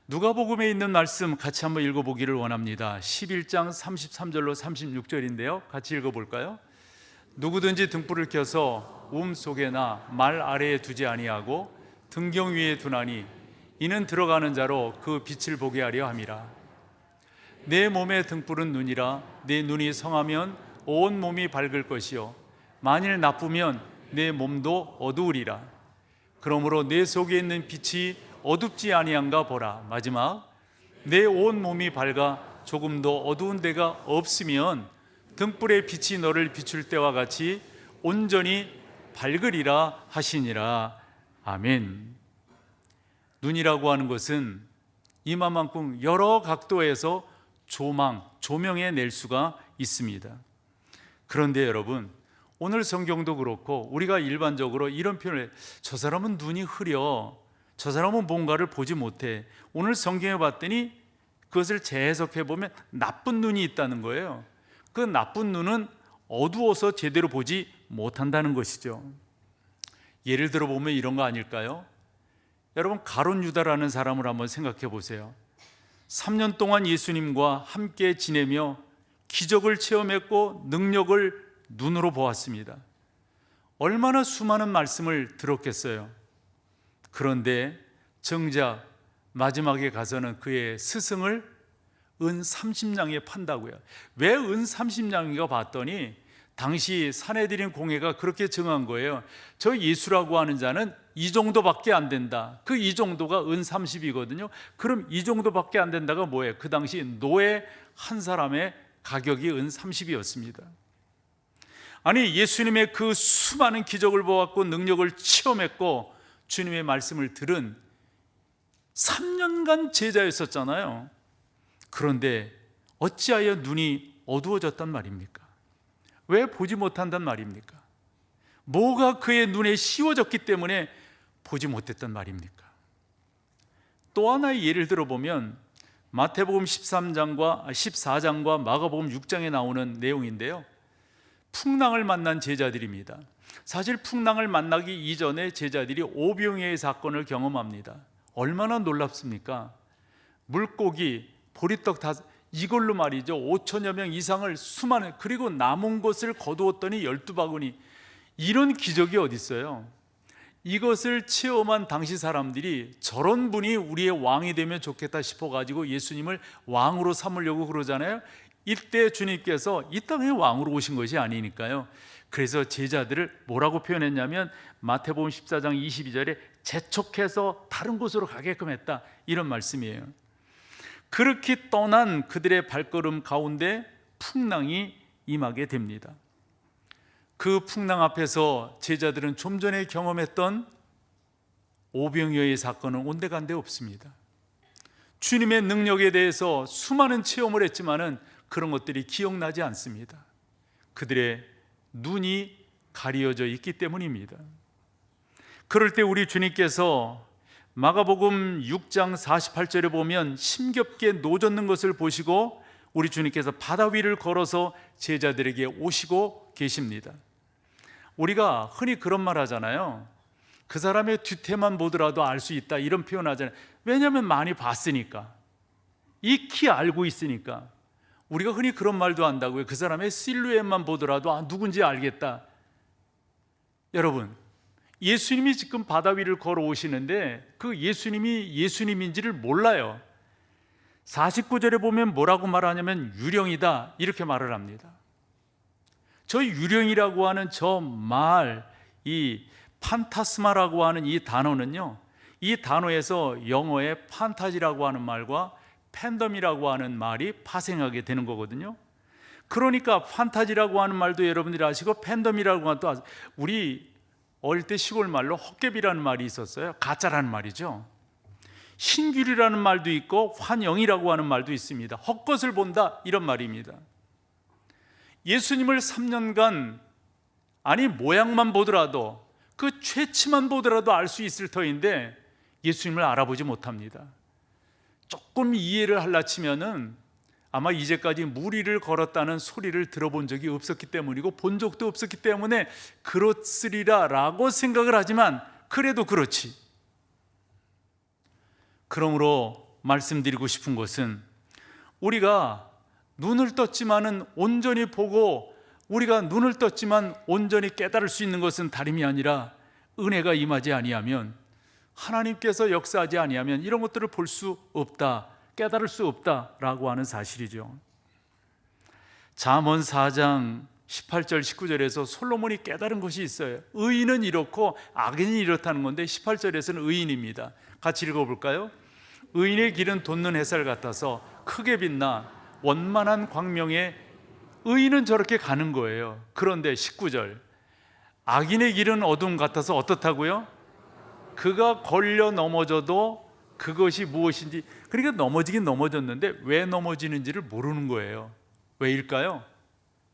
누가복음에 있는 말씀 같이 한번 읽어보기를 원합니다. 11장 33절로 36절인데요, 같이 읽어볼까요? 누구든지 등불을 켜서 속에나 말 아래에 두지 아니하고 등경 위에 두나니 이는 들어가는 자로 그 빛을 보게 하려 함이라. 내 몸의 등불은 눈이라. 내 눈이 성하면 온 몸이 밝을 것이요 만일 나쁘면 내 몸도 어두우리라. 그러므로 내 속에 있는 빛이 어둡지 아니한가 보라. 마지막, 내 온 몸이 밝아 조금도 어두운 데가 없으면 등불의 빛이 너를 비출 때와 같이 온전히 밝으리라 하시니라. 아멘. 눈이라고 하는 것은 이만큼 여러 각도에서 조명해 낼 수가 있습니다. 그런데 여러분, 오늘 성경도 그렇고 우리가 일반적으로 이런 표현을, 저 사람은 눈이 흐려, 저 사람은 뭔가를 보지 못해. 오늘 성경에 봤더니 그것을 재해석해 보면 나쁜 눈이 있다는 거예요. 그 나쁜 눈은 어두워서 제대로 보지 못한다는 것이죠. 예를 들어 보면 이런 거 아닐까요? 여러분, 가룟 유다라는 사람을 한번 생각해 보세요. 3년 동안 예수님과 함께 지내며 기적을 체험했고 능력을 눈으로 보았습니다. 얼마나 수많은 말씀을 들었겠어요. 그런데 정작 마지막에 가서는 그의 스승을 은 30냥에 판다고요. 왜 은 30냥인가 봤더니 당시 사내들인 공회가 그렇게 정한 거예요. 저 예수라고 하는 자는 이 정도밖에 안 된다. 그 이 정도가 은 30이거든요. 그럼 이 정도밖에 안 된다가 뭐예요? 그 당시 노예 한 사람의 가격이 은 30이었습니다. 아니, 예수님의 그 수많은 기적을 보았고 능력을 체험했고 주님의 말씀을 들은 3년간 제자였었잖아요. 그런데 어찌하여 눈이 어두워졌단 말입니까? 왜 보지 못한단 말입니까? 뭐가 그의 눈에 씌워졌기 때문에 보지 못했단 말입니까? 또 하나의 예를 들어보면 마태복음 14장과 마가복음 6장에 나오는 내용인데요, 풍랑을 만난 제자들입니다. 사실 풍랑을 만나기 이전에 제자들이 오병이어의 사건을 경험합니다. 얼마나 놀랍습니까? 물고기, 보리떡 이걸로 말이죠, 5천여 명 이상을 수많은, 그리고 남은 것을 거두었더니 12바구니. 이런 기적이 어디 있어요? 이것을 체험한 당시 사람들이 저런 분이 우리의 왕이 되면 좋겠다 싶어가지고 예수님을 왕으로 삼으려고 그러잖아요. 이때 주님께서 이 땅에 왕으로 오신 것이 아니니까요. 그래서 제자들을 뭐라고 표현했냐면 마태복음 14장 22절에 재촉해서 다른 곳으로 가게끔 했다, 이런 말씀이에요. 그렇게 떠난 그들의 발걸음 가운데 풍랑이 임하게 됩니다. 그 풍랑 앞에서 제자들은 좀 전에 경험했던 오병이어의 사건은 온데간데 없습니다. 주님의 능력에 대해서 수많은 체험을 했지만은 그런 것들이 기억나지 않습니다. 그들의 눈이 가려져 있기 때문입니다. 그럴 때 우리 주님께서 마가복음 6장 48절에 보면 힘겹게 노젓는 것을 보시고 우리 주님께서 바다 위를 걸어서 제자들에게 오시고 계십니다. 우리가 흔히 그런 말 하잖아요. 그 사람의 뒤태만 보더라도 알 수 있다, 이런 표현 하잖아요. 왜냐하면 많이 봤으니까, 익히 알고 있으니까. 우리가 흔히 그런 말도 한다고요. 그 사람의 실루엣만 보더라도 누군지 알겠다. 여러분, 예수님이 지금 바다 위를 걸어오시는데 그 예수님이 예수님인지를 몰라요. 49절에 보면 뭐라고 말하냐면 유령이다, 이렇게 말을 합니다. 저 유령이라고 하는 저 말, 이 판타스마라고 하는 이 단어는요, 이 단어에서 영어의 판타지라고 하는 말과 팬덤이라고 하는 말이 파생하게 되는 거거든요. 그러니까 판타지라고 하는 말도 여러분들이 아시고 팬덤이라고 하는 또 우리 어릴 때 시골 말로 헛개비라는 말이 있었어요. 가짜라는 말이죠. 신귤이라는 말도 있고 환영이라고 하는 말도 있습니다. 헛것을 본다, 이런 말입니다. 예수님을 3년간 아니 모양만 보더라도 그 최치만 보더라도 알 수 있을 터인데 예수님을 알아보지 못합니다. 조금 이해를 하려 치면은 아마 이제까지 무리를 걸었다는 소리를 들어본 적이 없었기 때문이고 본 적도 없었기 때문에 그렇으리라 라고 생각을 하지만 그래도 그렇지. 그러므로 말씀드리고 싶은 것은 우리가 눈을 떴지만은 온전히 보고 우리가 눈을 떴지만 온전히 깨달을 수 있는 것은 다름이 아니라 은혜가 임하지 아니하면, 하나님께서 역사하지 아니하면 이런 것들을 볼 수 없다, 깨달을 수 없다라고 하는 사실이죠. 잠언 4장 18절 19절에서 솔로몬이 깨달은 것이 있어요. 의인은 이렇고 악인이 이렇다는 건데 18절에서는 의인입니다. 같이 읽어볼까요? 의인의 길은 돋는 햇살 같아서 크게 빛나 원만한 광명에 의인은 저렇게 가는 거예요. 그런데 19절, 악인의 길은 어둠 같아서 어떻다고요? 그가 걸려 넘어져도 그것이 무엇인지, 그러니까 넘어지긴 넘어졌는데 왜 넘어지는지를 모르는 거예요. 왜일까요?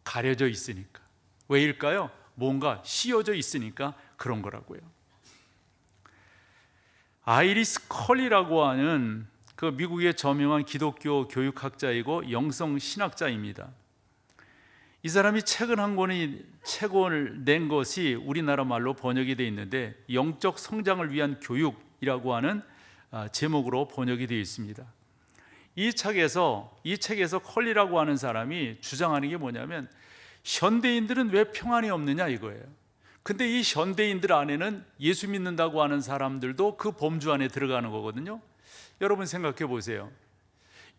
가려져 있으니까. 왜일까요? 뭔가 씌어져 있으니까 그런 거라고요. 아이리스 컬리라고 하는 그 미국의 저명한 기독교 교육학자이고 영성 신학자입니다. 이 사람이 책을 낸 것이 우리나라 말로 번역이 되어 있는데 영적 성장을 위한 교육이라고 하는 제목으로 번역이 되어 있습니다. 이 책에서 컬리라고 하는 사람이 주장하는 게 뭐냐면 현대인들은 왜 평안이 없느냐 이거예요. 근데 이 현대인들 안에는 예수 믿는다고 하는 사람들도 그 범주 안에 들어가는 거거든요. 여러분 생각해 보세요.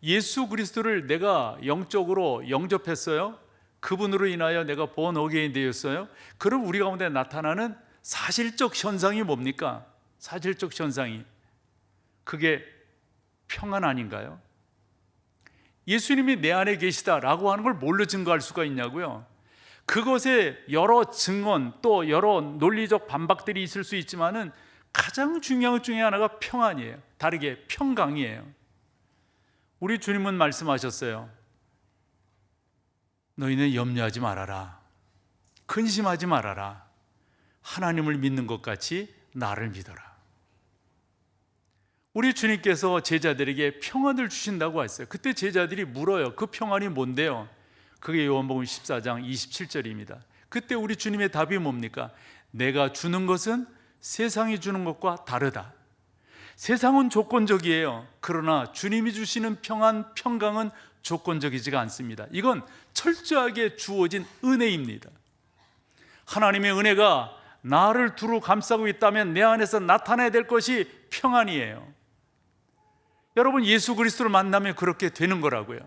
예수 그리스도를 내가 영적으로 영접했어요. 그분으로 인하여 내가 본 어게인 되었어요. 그럼 우리 가운데 나타나는 사실적 현상이 뭡니까? 사실적 현상이 그게 평안 아닌가요? 예수님이 내 안에 계시다라고 하는 걸 뭘로 증거할 수가 있냐고요? 그것에 여러 증언 또 여러 논리적 반박들이 있을 수 있지만은 가장 중요한 것 중에 하나가 평안이에요. 다르게 평강이에요. 우리 주님은 말씀하셨어요. 너희는 염려하지 말아라. 근심하지 말아라. 하나님을 믿는 것 같이 나를 믿어라. 우리 주님께서 제자들에게 평안을 주신다고 했어요. 그때 제자들이 물어요. 그 평안이 뭔데요? 그게 요한복음 14장 27절입니다. 그때 우리 주님의 답이 뭡니까? 내가 주는 것은 세상이 주는 것과 다르다. 세상은 조건적이에요. 그러나 주님이 주시는 평안, 평강은 조건적이지가 않습니다. 이건 철저하게 주어진 은혜입니다. 하나님의 은혜가 나를 두루 감싸고 있다면 내 안에서 나타나야 될 것이 평안이에요. 여러분 예수 그리스도를 만나면 그렇게 되는 거라고요.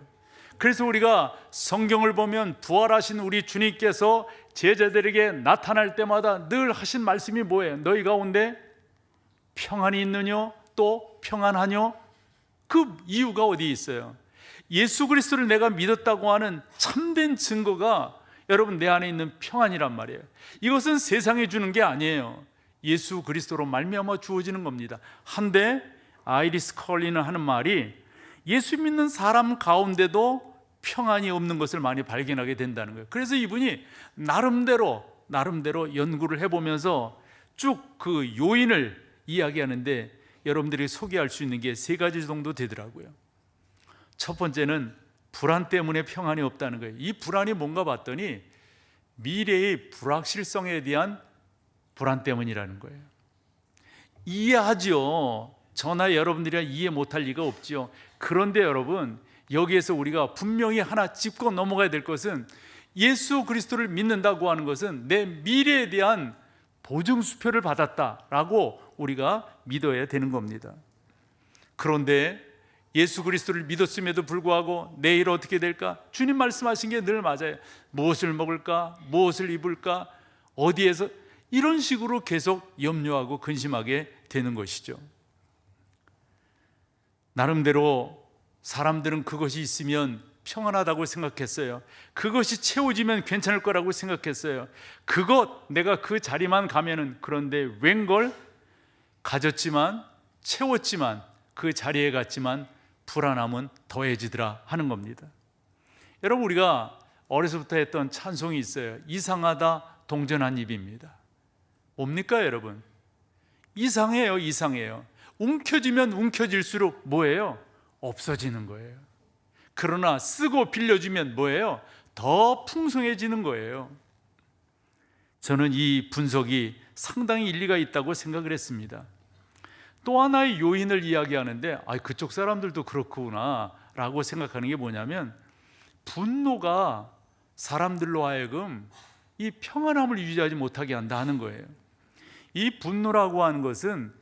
그래서 우리가 성경을 보면 부활하신 우리 주님께서 제자들에게 나타날 때마다 늘 하신 말씀이 뭐예요? 너희 가운데 평안이 있느뇨? 또 평안하뇨? 그 이유가 어디 있어요? 예수 그리스도를 내가 믿었다고 하는 참된 증거가 여러분 내 안에 있는 평안이란 말이에요. 이것은 세상에 주는 게 아니에요. 예수 그리스도로 말미암아 주어지는 겁니다. 한데 아이리스 컬리는 하는 말이 예수 믿는 사람 가운데도 평안이 없는 것을 많이 발견하게 된다는 거예요. 그래서 이분이 나름대로 연구를 해보면서 쭉 그 요인을 이야기하는데 여러분들이 소개할 수 있는 게 3가지 정도 되더라고요. 첫 번째는 불안 때문에 평안이 없다는 거예요. 이 불안이 뭔가 봤더니 미래의 불확실성에 대한 불안 때문이라는 거예요. 이해하죠. 저나 여러분들이 이해 못할 리가 없죠. 그런데 여러분, 여기에서 우리가 분명히 하나 짚고 넘어가야 될 것은 예수 그리스도를 믿는다고 하는 것은 내 미래에 대한 보증수표를 받았다라고 우리가 믿어야 되는 겁니다. 그런데 예수 그리스도를 믿었음에도 불구하고 내일 어떻게 될까? 주님 말씀하신 게 늘 맞아요. 무엇을 먹을까? 무엇을 입을까? 어디에서? 이런 식으로 계속 염려하고 근심하게 되는 것이죠. 나름대로 사람들은 그것이 있으면 평안하다고 생각했어요. 그것이 채워지면 괜찮을 거라고 생각했어요. 내가 그 자리만 가면은. 그런데 웬걸 가졌지만 채웠지만 그 자리에 갔지만 불안함은 더해지더라 하는 겁니다. 여러분, 우리가 어려서부터 했던 찬송이 있어요. 이상하다 동전한 입입니다. 뭡니까 여러분? 이상해요. 움켜쥐면 움켜질수록 뭐예요? 없어지는 거예요. 그러나 쓰고 빌려주면 뭐예요? 더 풍성해지는 거예요. 저는 이 분석이 상당히 일리가 있다고 생각을 했습니다. 또 하나의 요인을 이야기하는데 그쪽 사람들도 그렇구나 라고 생각하는 게 뭐냐면, 분노가 사람들로 하여금 이 평안함을 유지하지 못하게 한다 하는 거예요. 이 분노라고 하는 것은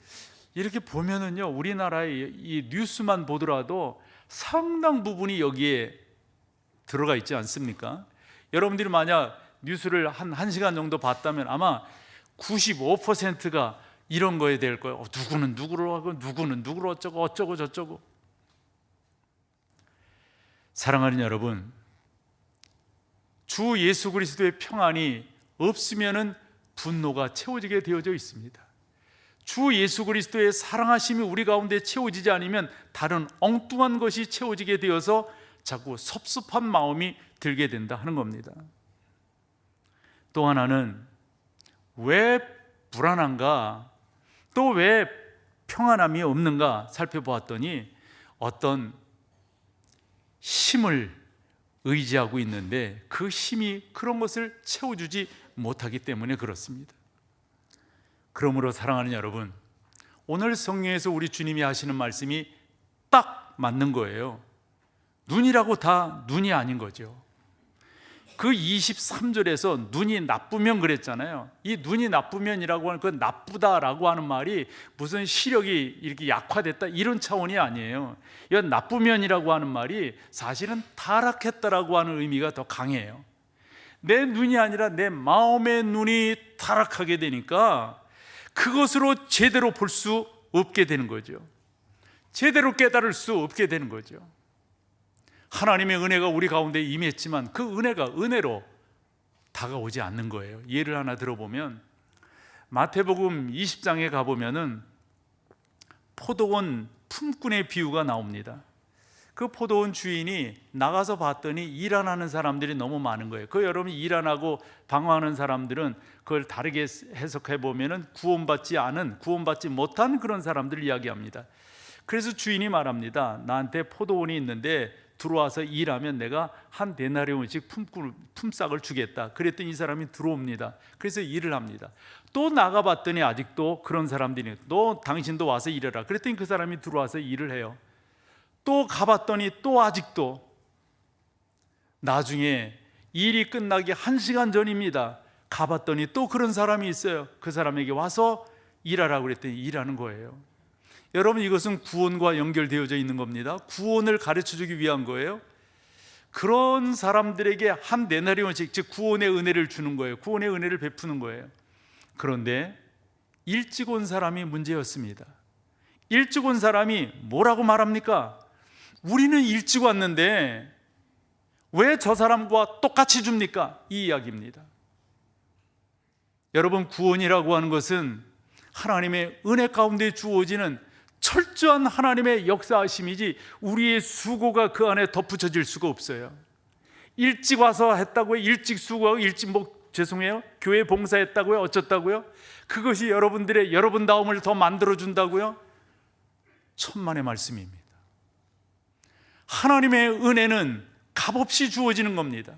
이렇게 보면은요, 우리나라의 이 뉴스만 보더라도 상당 부분이 여기에 들어가 있지 않습니까? 여러분들이 만약 뉴스를 한 1시간 정도 봤다면 아마 95%가 이런 거에 대할 거예요. 누구는 누구로 하고 누구는 누구로 어쩌고 저쩌고. 사랑하는 여러분, 주 예수 그리스도의 평안이 없으면은 분노가 채워지게 되어져 있습니다. 주 예수 그리스도의 사랑하심이 우리 가운데 채워지지 않으면 다른 엉뚱한 것이 채워지게 되어서 자꾸 섭섭한 마음이 들게 된다 하는 겁니다. 또 하나는 왜 불안한가, 또 왜 평안함이 없는가 살펴보았더니 어떤 힘을 의지하고 있는데 그 힘이 그런 것을 채워주지 못하기 때문에 그렇습니다. 그러므로 사랑하는 여러분, 오늘 성경에서 우리 주님이 하시는 말씀이 딱 맞는 거예요. 눈이라고 다 눈이 아닌 거죠. 그 23절에서 눈이 나쁘면 그랬잖아요. 이 눈이 나쁘면이라고 하는 그 나쁘다라고 하는 말이 무슨 시력이 이렇게 약화됐다 이런 차원이 아니에요. 이 나쁘면이라고 하는 말이 사실은 타락했다라고 하는 의미가 더 강해요. 내 눈이 아니라 내 마음의 눈이 타락하게 되니까 그것으로 제대로 볼 수 없게 되는 거죠. 제대로 깨달을 수 없게 되는 거죠. 하나님의 은혜가 우리 가운데 임했지만 그 은혜가 은혜로 다가오지 않는 거예요. 예를 하나 들어보면 마태복음 20장에 가보면은 포도원 품꾼의 비유가 나옵니다. 그 포도원 주인이 나가서 봤더니 일 안 하는 사람들이 너무 많은 거예요. 그 여러분이 일 안 하고 방황하는 사람들은 그걸 다르게 해석해 보면은 구원받지 못한 그런 사람들을 이야기합니다. 그래서 주인이 말합니다. 나한테 포도원이 있는데 들어와서 일하면 내가 한 데나리온씩 품삯을 주겠다. 그랬더니 이 사람이 들어옵니다. 그래서 일을 합니다. 또 나가봤더니 아직도 그런 사람들이 당신도 와서 일해라. 그랬더니 그 사람이 들어와서 일을 해요. 또 가봤더니 또 아직도. 나중에 일이 끝나기 1시간 전입니다. 가봤더니 또 그런 사람이 있어요. 그 사람에게 와서 일하라고 그랬더니 일하는 거예요. 여러분, 이것은 구원과 연결되어져 있는 겁니다. 구원을 가르쳐주기 위한 거예요. 그런 사람들에게 한 데나리온씩, 즉 구원의 은혜를 주는 거예요. 구원의 은혜를 베푸는 거예요. 그런데 일찍 온 사람이 문제였습니다. 일찍 온 사람이 뭐라고 말합니까? 우리는 일찍 왔는데 왜 저 사람과 똑같이 줍니까? 이 이야기입니다. 여러분, 구원이라고 하는 것은 하나님의 은혜 가운데 주어지는 철저한 하나님의 역사하심이지 우리의 수고가 그 안에 덧붙여질 수가 없어요. 일찍 와서 했다고요? 일찍 수고하고 죄송해요, 교회 봉사했다고요? 어쩌다고요? 그것이 여러분들의 여러분다움을 더 만들어준다고요? 천만의 말씀입니다. 하나님의 은혜는 값없이 주어지는 겁니다.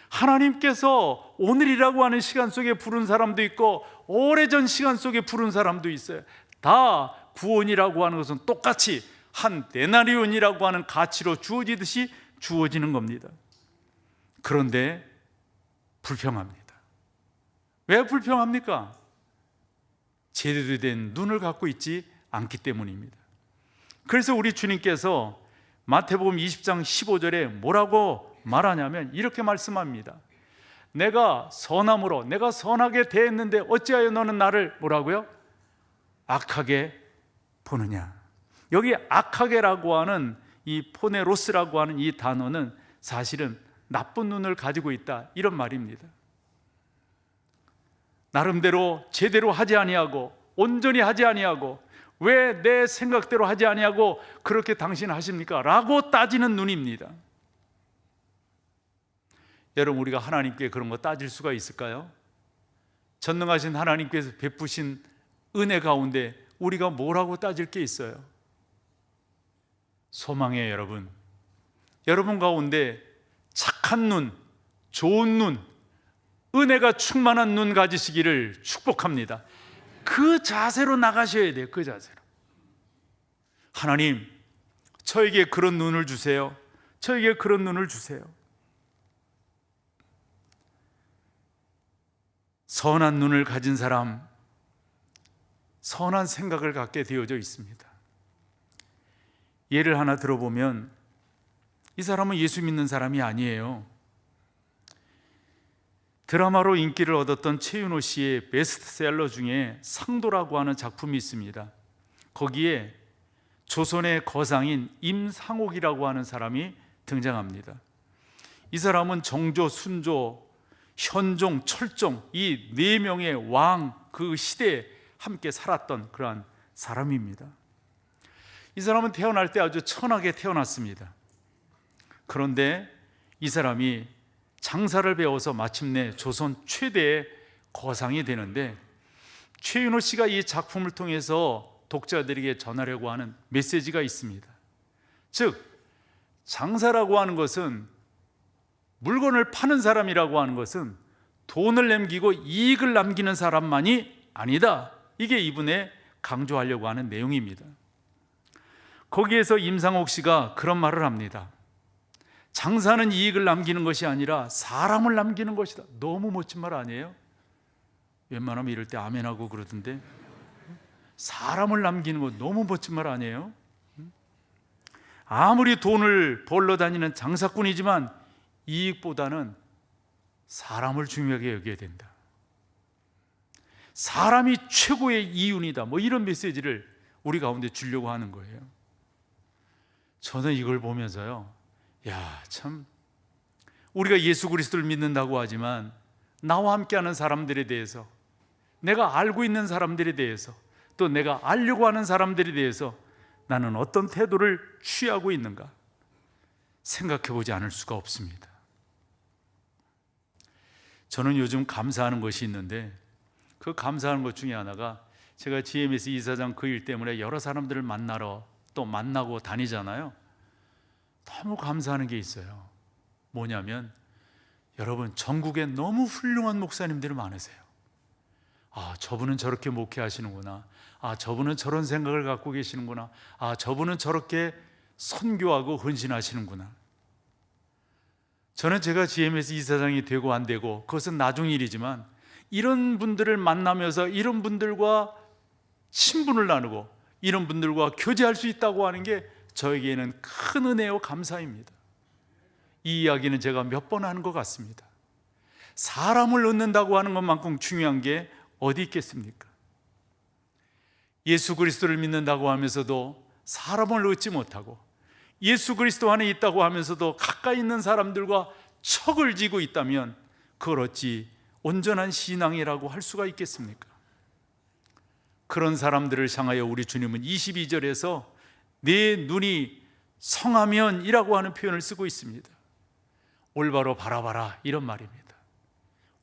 하나님께서 오늘이라고 하는 시간 속에 부른 사람도 있고 오래전 시간 속에 부른 사람도 있어요. 다 구원이라고 하는 것은 똑같이 한 데나리온이라고 하는 가치로 주어지듯이 주어지는 겁니다. 그런데 불평합니다. 왜 불평합니까? 제대로 된 눈을 갖고 있지 않기 때문입니다. 그래서 우리 주님께서 마태복음 20장 15절에 뭐라고 말하냐면 이렇게 말씀합니다. 내가 선함으로 내가 선하게 대했는데 어찌하여 너는 나를 뭐라고요? 악하게 보느냐. 여기 악하게라고 하는 이 포네로스라고 하는 이 단어는 사실은 나쁜 눈을 가지고 있다, 이런 말입니다. 나름대로 제대로 하지 아니하고 온전히 하지 아니하고 왜 내 생각대로 하지 아니하고 그렇게 당신 하십니까? 라고 따지는 눈입니다. 여러분, 우리가 하나님께 그런 거 따질 수가 있을까요? 전능하신 하나님께서 베푸신 은혜 가운데 우리가 뭐라고 따질 게 있어요? 소망해요. 여러분 가운데 착한 눈, 좋은 눈, 은혜가 충만한 눈 가지시기를 축복합니다. 그 자세로 나가셔야 돼요. 그 자세로. 하나님, 저에게 그런 눈을 주세요. 저에게 그런 눈을 주세요. 선한 눈을 가진 사람, 선한 생각을 갖게 되어져 있습니다. 예를 하나 들어보면 이 사람은 예수 믿는 사람이 아니에요. 드라마로 인기를 얻었던 최윤호 씨의 베스트셀러 중에 상도라고 하는 작품이 있습니다. 거기에 조선의 거상인 임상옥이라고 하는 사람이 등장합니다. 이 사람은 정조, 순조, 현종, 철종 이 네 명의 왕 그 시대에 함께 살았던 그러한 사람입니다. 이 사람은 태어날 때 아주 천하게 태어났습니다. 그런데 이 사람이 장사를 배워서 마침내 조선 최대의 거상이 되는데, 최윤호 씨가 이 작품을 통해서 독자들에게 전하려고 하는 메시지가 있습니다. 즉, 장사라고 하는 것은, 물건을 파는 사람이라고 하는 것은 돈을 남기고 이익을 남기는 사람만이 아니다. 이게 이분의 강조하려고 하는 내용입니다. 거기에서 임상옥 씨가 그런 말을 합니다. 장사는 이익을 남기는 것이 아니라 사람을 남기는 것이다. 너무 멋진 말 아니에요? 웬만하면 이럴 때 아멘하고 그러던데, 사람을 남기는 거 너무 멋진 말 아니에요? 아무리 돈을 벌러 다니는 장사꾼이지만 이익보다는 사람을 중요하게 여겨야 된다. 사람이 최고의 이윤이다. 뭐 이런 메시지를 우리 가운데 주려고 하는 거예요. 저는 이걸 보면서요, 야, 참, 우리가 예수 그리스도를 믿는다고 하지만 나와 함께하는 사람들에 대해서, 내가 알고 있는 사람들에 대해서, 또 내가 알려고 하는 사람들에 대해서 나는 어떤 태도를 취하고 있는가 생각해 보지 않을 수가 없습니다. 저는 요즘 감사하는 것이 있는데, 그 감사하는 것 중에 하나가, 제가 GMS 이사장 그 일 때문에 여러 사람들을 만나러 또 만나고 다니잖아요. 너무 감사하는 게 있어요. 뭐냐면, 여러분, 전국에 너무 훌륭한 목사님들이 많으세요. 아, 저분은 저렇게 목회하시는구나. 아, 저분은 저런 생각을 갖고 계시는구나. 아, 저분은 저렇게 선교하고 헌신하시는구나. 저는 제가 GMS 이사장이 되고 안 되고 그것은 나중 일이지만, 이런 분들을 만나면서 이런 분들과 친분을 나누고 이런 분들과 교제할 수 있다고 하는 게 저에게는 큰 은혜요 감사입니다. 이 이야기는 제가 몇 번 하는 것 같습니다. 사람을 얻는다고 하는 것만큼 중요한 게 어디 있겠습니까? 예수 그리스도를 믿는다고 하면서도 사람을 얻지 못하고 예수 그리스도 안에 있다고 하면서도 가까이 있는 사람들과 척을 지고 있다면 그걸 어찌 온전한 신앙이라고 할 수가 있겠습니까? 그런 사람들을 향하여 우리 주님은 22절에서 내 눈이 성하면이라고 하는 표현을 쓰고 있습니다. 올바로 바라봐라, 이런 말입니다.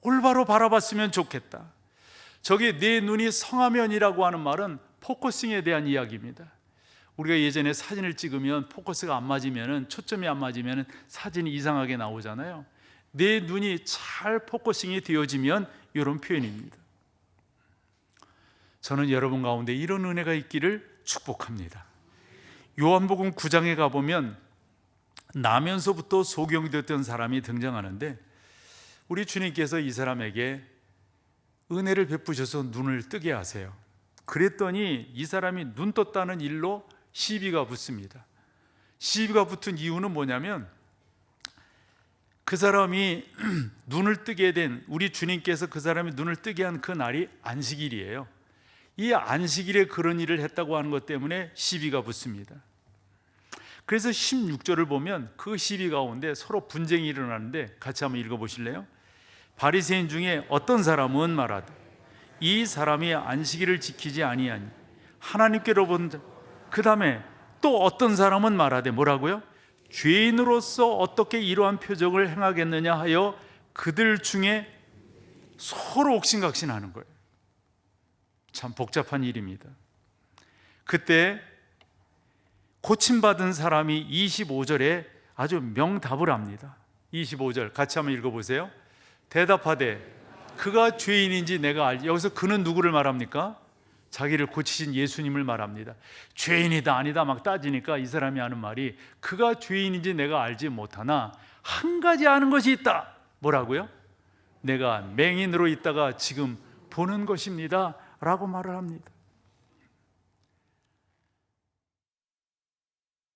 올바로 바라봤으면 좋겠다. 저게 내 눈이 성하면이라고 하는 말은 포커싱에 대한 이야기입니다. 우리가 예전에 사진을 찍으면 포커스가 안 맞으면, 초점이 안 맞으면 사진이 이상하게 나오잖아요. 내 눈이 잘 포커싱이 되어지면 이런 표현입니다. 저는 여러분 가운데 이런 은혜가 있기를 축복합니다. 요한복음 9장에 가보면 나면서부터 소경이 됐던 사람이 등장하는데, 우리 주님께서 이 사람에게 은혜를 베푸셔서 눈을 뜨게 하세요. 그랬더니 이 사람이 눈 떴다는 일로 시비가 붙습니다. 시비가 붙은 이유는 뭐냐면, 그 사람이 눈을 뜨게 된, 우리 주님께서 그 사람이 눈을 뜨게 한 그 날이 안식일이에요. 이 안식일에 그런 일을 했다고 하는 것 때문에 시비가 붙습니다. 그래서 16절을 보면 그 시비 가운데 서로 분쟁이 일어나는데, 같이 한번 읽어보실래요? 바리새인 중에 어떤 사람은 말하되 이 사람이 안식일을 지키지 아니하니 하나님께로부터, 그 다음에 또 어떤 사람은 말하되 뭐라고요? 죄인으로서 어떻게 이러한 표적을 행하겠느냐 하여 그들 중에 서로 옥신각신하는 거예요. 참 복잡한 일입니다. 그때 고침받은 사람이 25절에 아주 명답을 합니다. 25절 같이 한번 읽어보세요. 대답하되 그가 죄인인지 내가 알지. 여기서 그는 누구를 말합니까? 자기를 고치신 예수님을 말합니다. 죄인이다 아니다 막 따지니까 이 사람이 하는 말이, 그가 죄인인지 내가 알지 못하나 한 가지 아는 것이 있다. 뭐라고요? 내가 맹인으로 있다가 지금 보는 것입니다 라고 말을 합니다.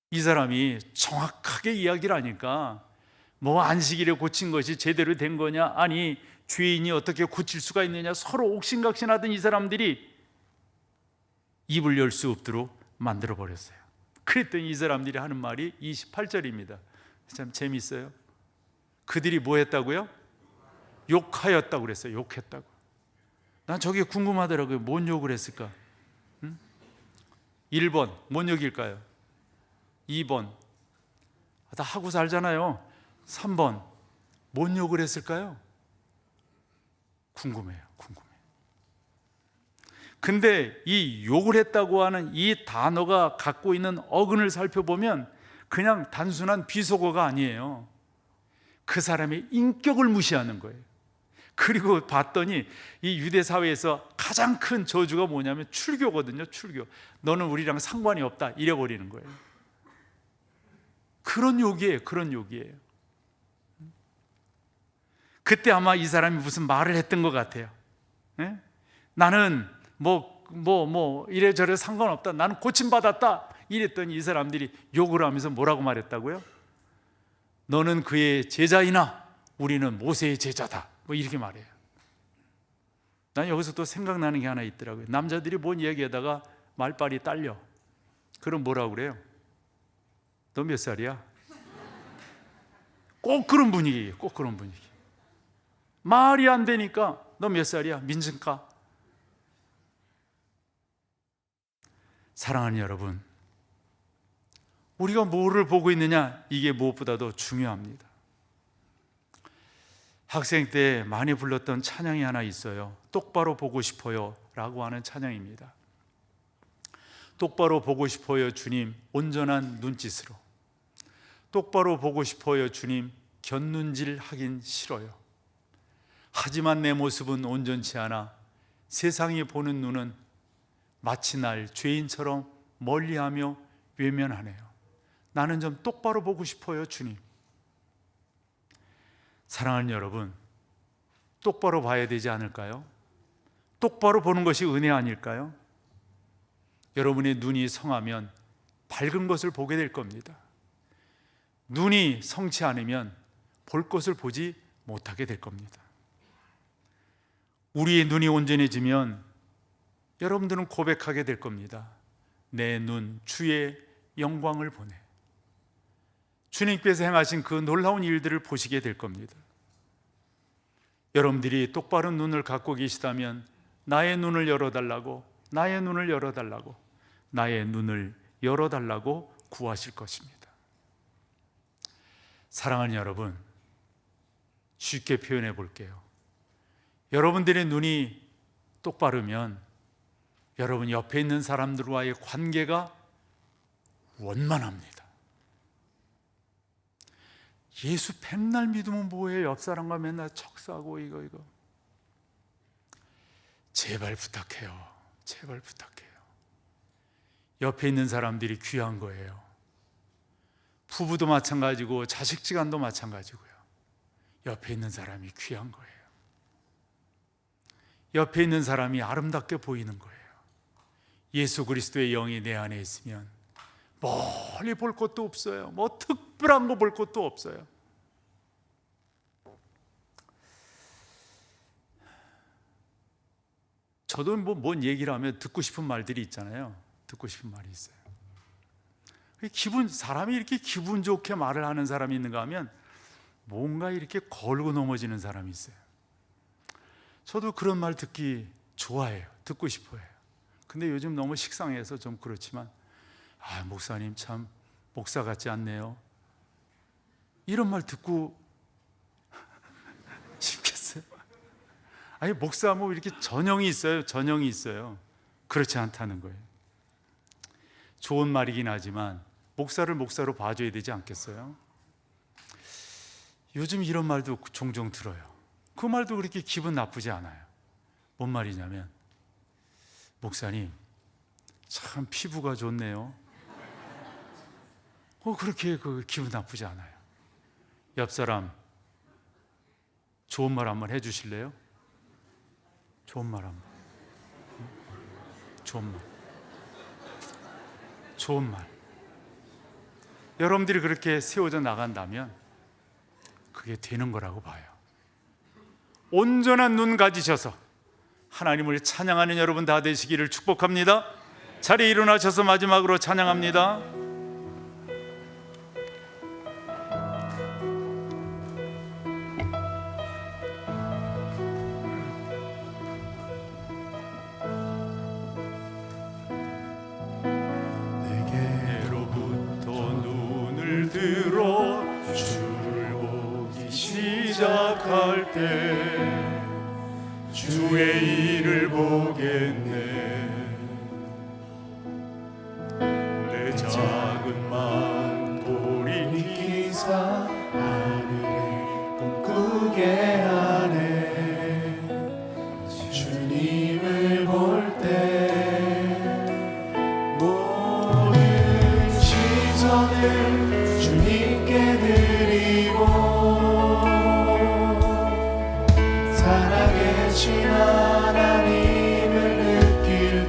이 사람이 정확하게 이야기를 하니까, 뭐 안식일에 고친 것이 제대로 된 거냐, 아니 죄인이 어떻게 고칠 수가 있느냐, 서로 옥신각신하던 이 사람들이 입을 열 수 없도록 만들어 버렸어요. 그랬더니 이 사람들이 하는 말이 28절입니다. 참 재미있어요. 그들이 뭐 했다고요? 욕하였다고 그랬어요. 욕했다고. 난 저게 궁금하더라고요. 뭔 욕을 했을까? 1번 뭔 욕일까요? 2번 다 하고 살잖아요. 3번 뭔 욕을 했을까요? 궁금해요. 근데 이 욕을 했다고 하는 이 단어가 갖고 있는 어근을 살펴보면 그냥 단순한 비속어가 아니에요. 그 사람의 인격을 무시하는 거예요. 그리고 봤더니 이 유대 사회에서 가장 큰 저주가 뭐냐면 출교거든요. 출교. 너는 우리랑 상관이 없다 이래버리는 거예요. 그런 욕이에요. 그때 아마 이 사람이 무슨 말을 했던 것 같아요. 예? 나는 이래저래 상관없다. 나는 고침받았다. 이랬더니 이 사람들이 욕을 하면서 뭐라고 말했다고요? 너는 그의 제자이나 우리는 모세의 제자다. 뭐 이렇게 말해요. 난 여기서 또 생각나는 게 하나 있더라고요. 남자들이 뭔 얘기하다가 말빨이 딸려. 그럼 뭐라고 그래요? 너 몇 살이야? 꼭 그런 분위기예요. 꼭 그런 분위기. 말이 안 되니까 너 몇 살이야? 민증가? 사랑하는 여러분, 우리가 뭐를 보고 있느냐, 이게 무엇보다도 중요합니다. 학생 때 많이 불렀던 찬양이 하나 있어요. 똑바로 보고 싶어요 라고 하는 찬양입니다. 똑바로 보고 싶어요 주님, 온전한 눈짓으로. 똑바로 보고 싶어요 주님, 곁눈질 하긴 싫어요. 하지만 내 모습은 온전치 않아 세상이 보는 눈은 마치 날 죄인처럼 멀리하며 외면하네요. 나는 좀 똑바로 보고 싶어요 주님. 사랑하는 여러분, 똑바로 봐야 되지 않을까요? 똑바로 보는 것이 은혜 아닐까요? 여러분의 눈이 성하면 밝은 것을 보게 될 겁니다. 눈이 성치 않으면 볼 것을 보지 못하게 될 겁니다. 우리의 눈이 온전해지면 여러분들은 고백하게 될 겁니다. 내 눈 주의 영광을 보네. 주님께서 행하신 그 놀라운 일들을 보시게 될 겁니다. 여러분들이 똑바른 눈을 갖고 계시다면 나의 눈을 열어달라고, 나의 눈을 열어달라고, 나의 눈을 열어달라고 구하실 것입니다. 사랑하는 여러분, 쉽게 표현해 볼게요. 여러분들의 눈이 똑바르면 여러분 옆에 있는 사람들과의 관계가 원만합니다. 예수 백날 믿으면 뭐해요? 옆 사람과 맨날 척싸고 이거 제발 부탁해요. 제발 부탁해요. 옆에 있는 사람들이 귀한 거예요. 부부도 마찬가지고 자식지간도 마찬가지고요. 옆에 있는 사람이 귀한 거예요. 옆에 있는 사람이 아름답게 보이는 거예요. 예수 그리스도의 영이 내 안에 있으면 멀리 볼 것도 없어요. 뭐 특별한 거 볼 것도 없어요. 저도 뭔 얘기를 하면 듣고 싶은 말들이 있잖아요. 듣고 싶은 말이 있어요. 사람이 이렇게 기분 좋게 말을 하는 사람이 있는가 하면 뭔가 이렇게 걸고 넘어지는 사람이 있어요. 저도 그런 말 듣기 좋아해요. 듣고 싶어요. 근데 요즘 너무 식상해서 좀 그렇지만, 목사님 참 목사 같지 않네요. 이런 말 듣고 싶겠어요? 목사 뭐 이렇게 전형이 있어요. 전형이 있어요. 그렇지 않다는 거예요. 좋은 말이긴 하지만 목사를 목사로 봐줘야 되지 않겠어요? 요즘 이런 말도 종종 들어요. 그 말도 그렇게 기분 나쁘지 않아요. 뭔 말이냐면, 목사님 참 피부가 좋네요. 그렇게 기분 나쁘지 않아요. 옆 사람 좋은 말 한번 해주실래요? 좋은 말 한번. 좋은 말. 여러분들이 그렇게 세워져 나간다면 그게 되는 거라고 봐요. 온전한 눈 가지셔서 하나님을 찬양하는 여러분 다 되시기를 축복합니다. 자리에 일어나셔서 마지막으로 찬양합니다. 내게로부터 눈을 들어 주를 보기 시작할 때 주의 일을 보겠네. 내 작은 마음 돌이키사 하늘을 꿈꾸게 하네. 주님을 볼 때 모든 시선을 주님께 드리고 살아계신 하나님을 느낄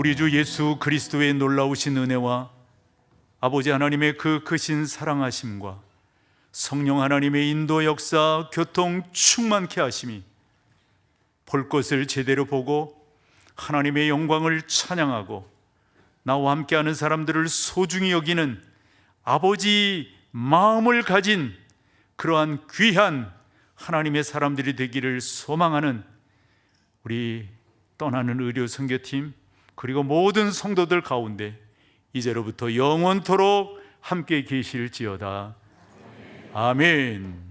우리 주 예수 그리스도의 놀라우신 은혜와 아버지 하나님의 그 크신 사랑하심과 성령 하나님의 인도 역사 교통 충만케 하심이 볼 것을 제대로 보고 하나님의 영광을 찬양하고 나와 함께하는 사람들을 소중히 여기는 아버지 마음을 가진 그러한 귀한 하나님의 사람들이 되기를 소망하는 우리 떠나는 의료 선교팀 그리고 모든 성도들 가운데 이제로부터 영원토록 함께 계실지어다. 아멘.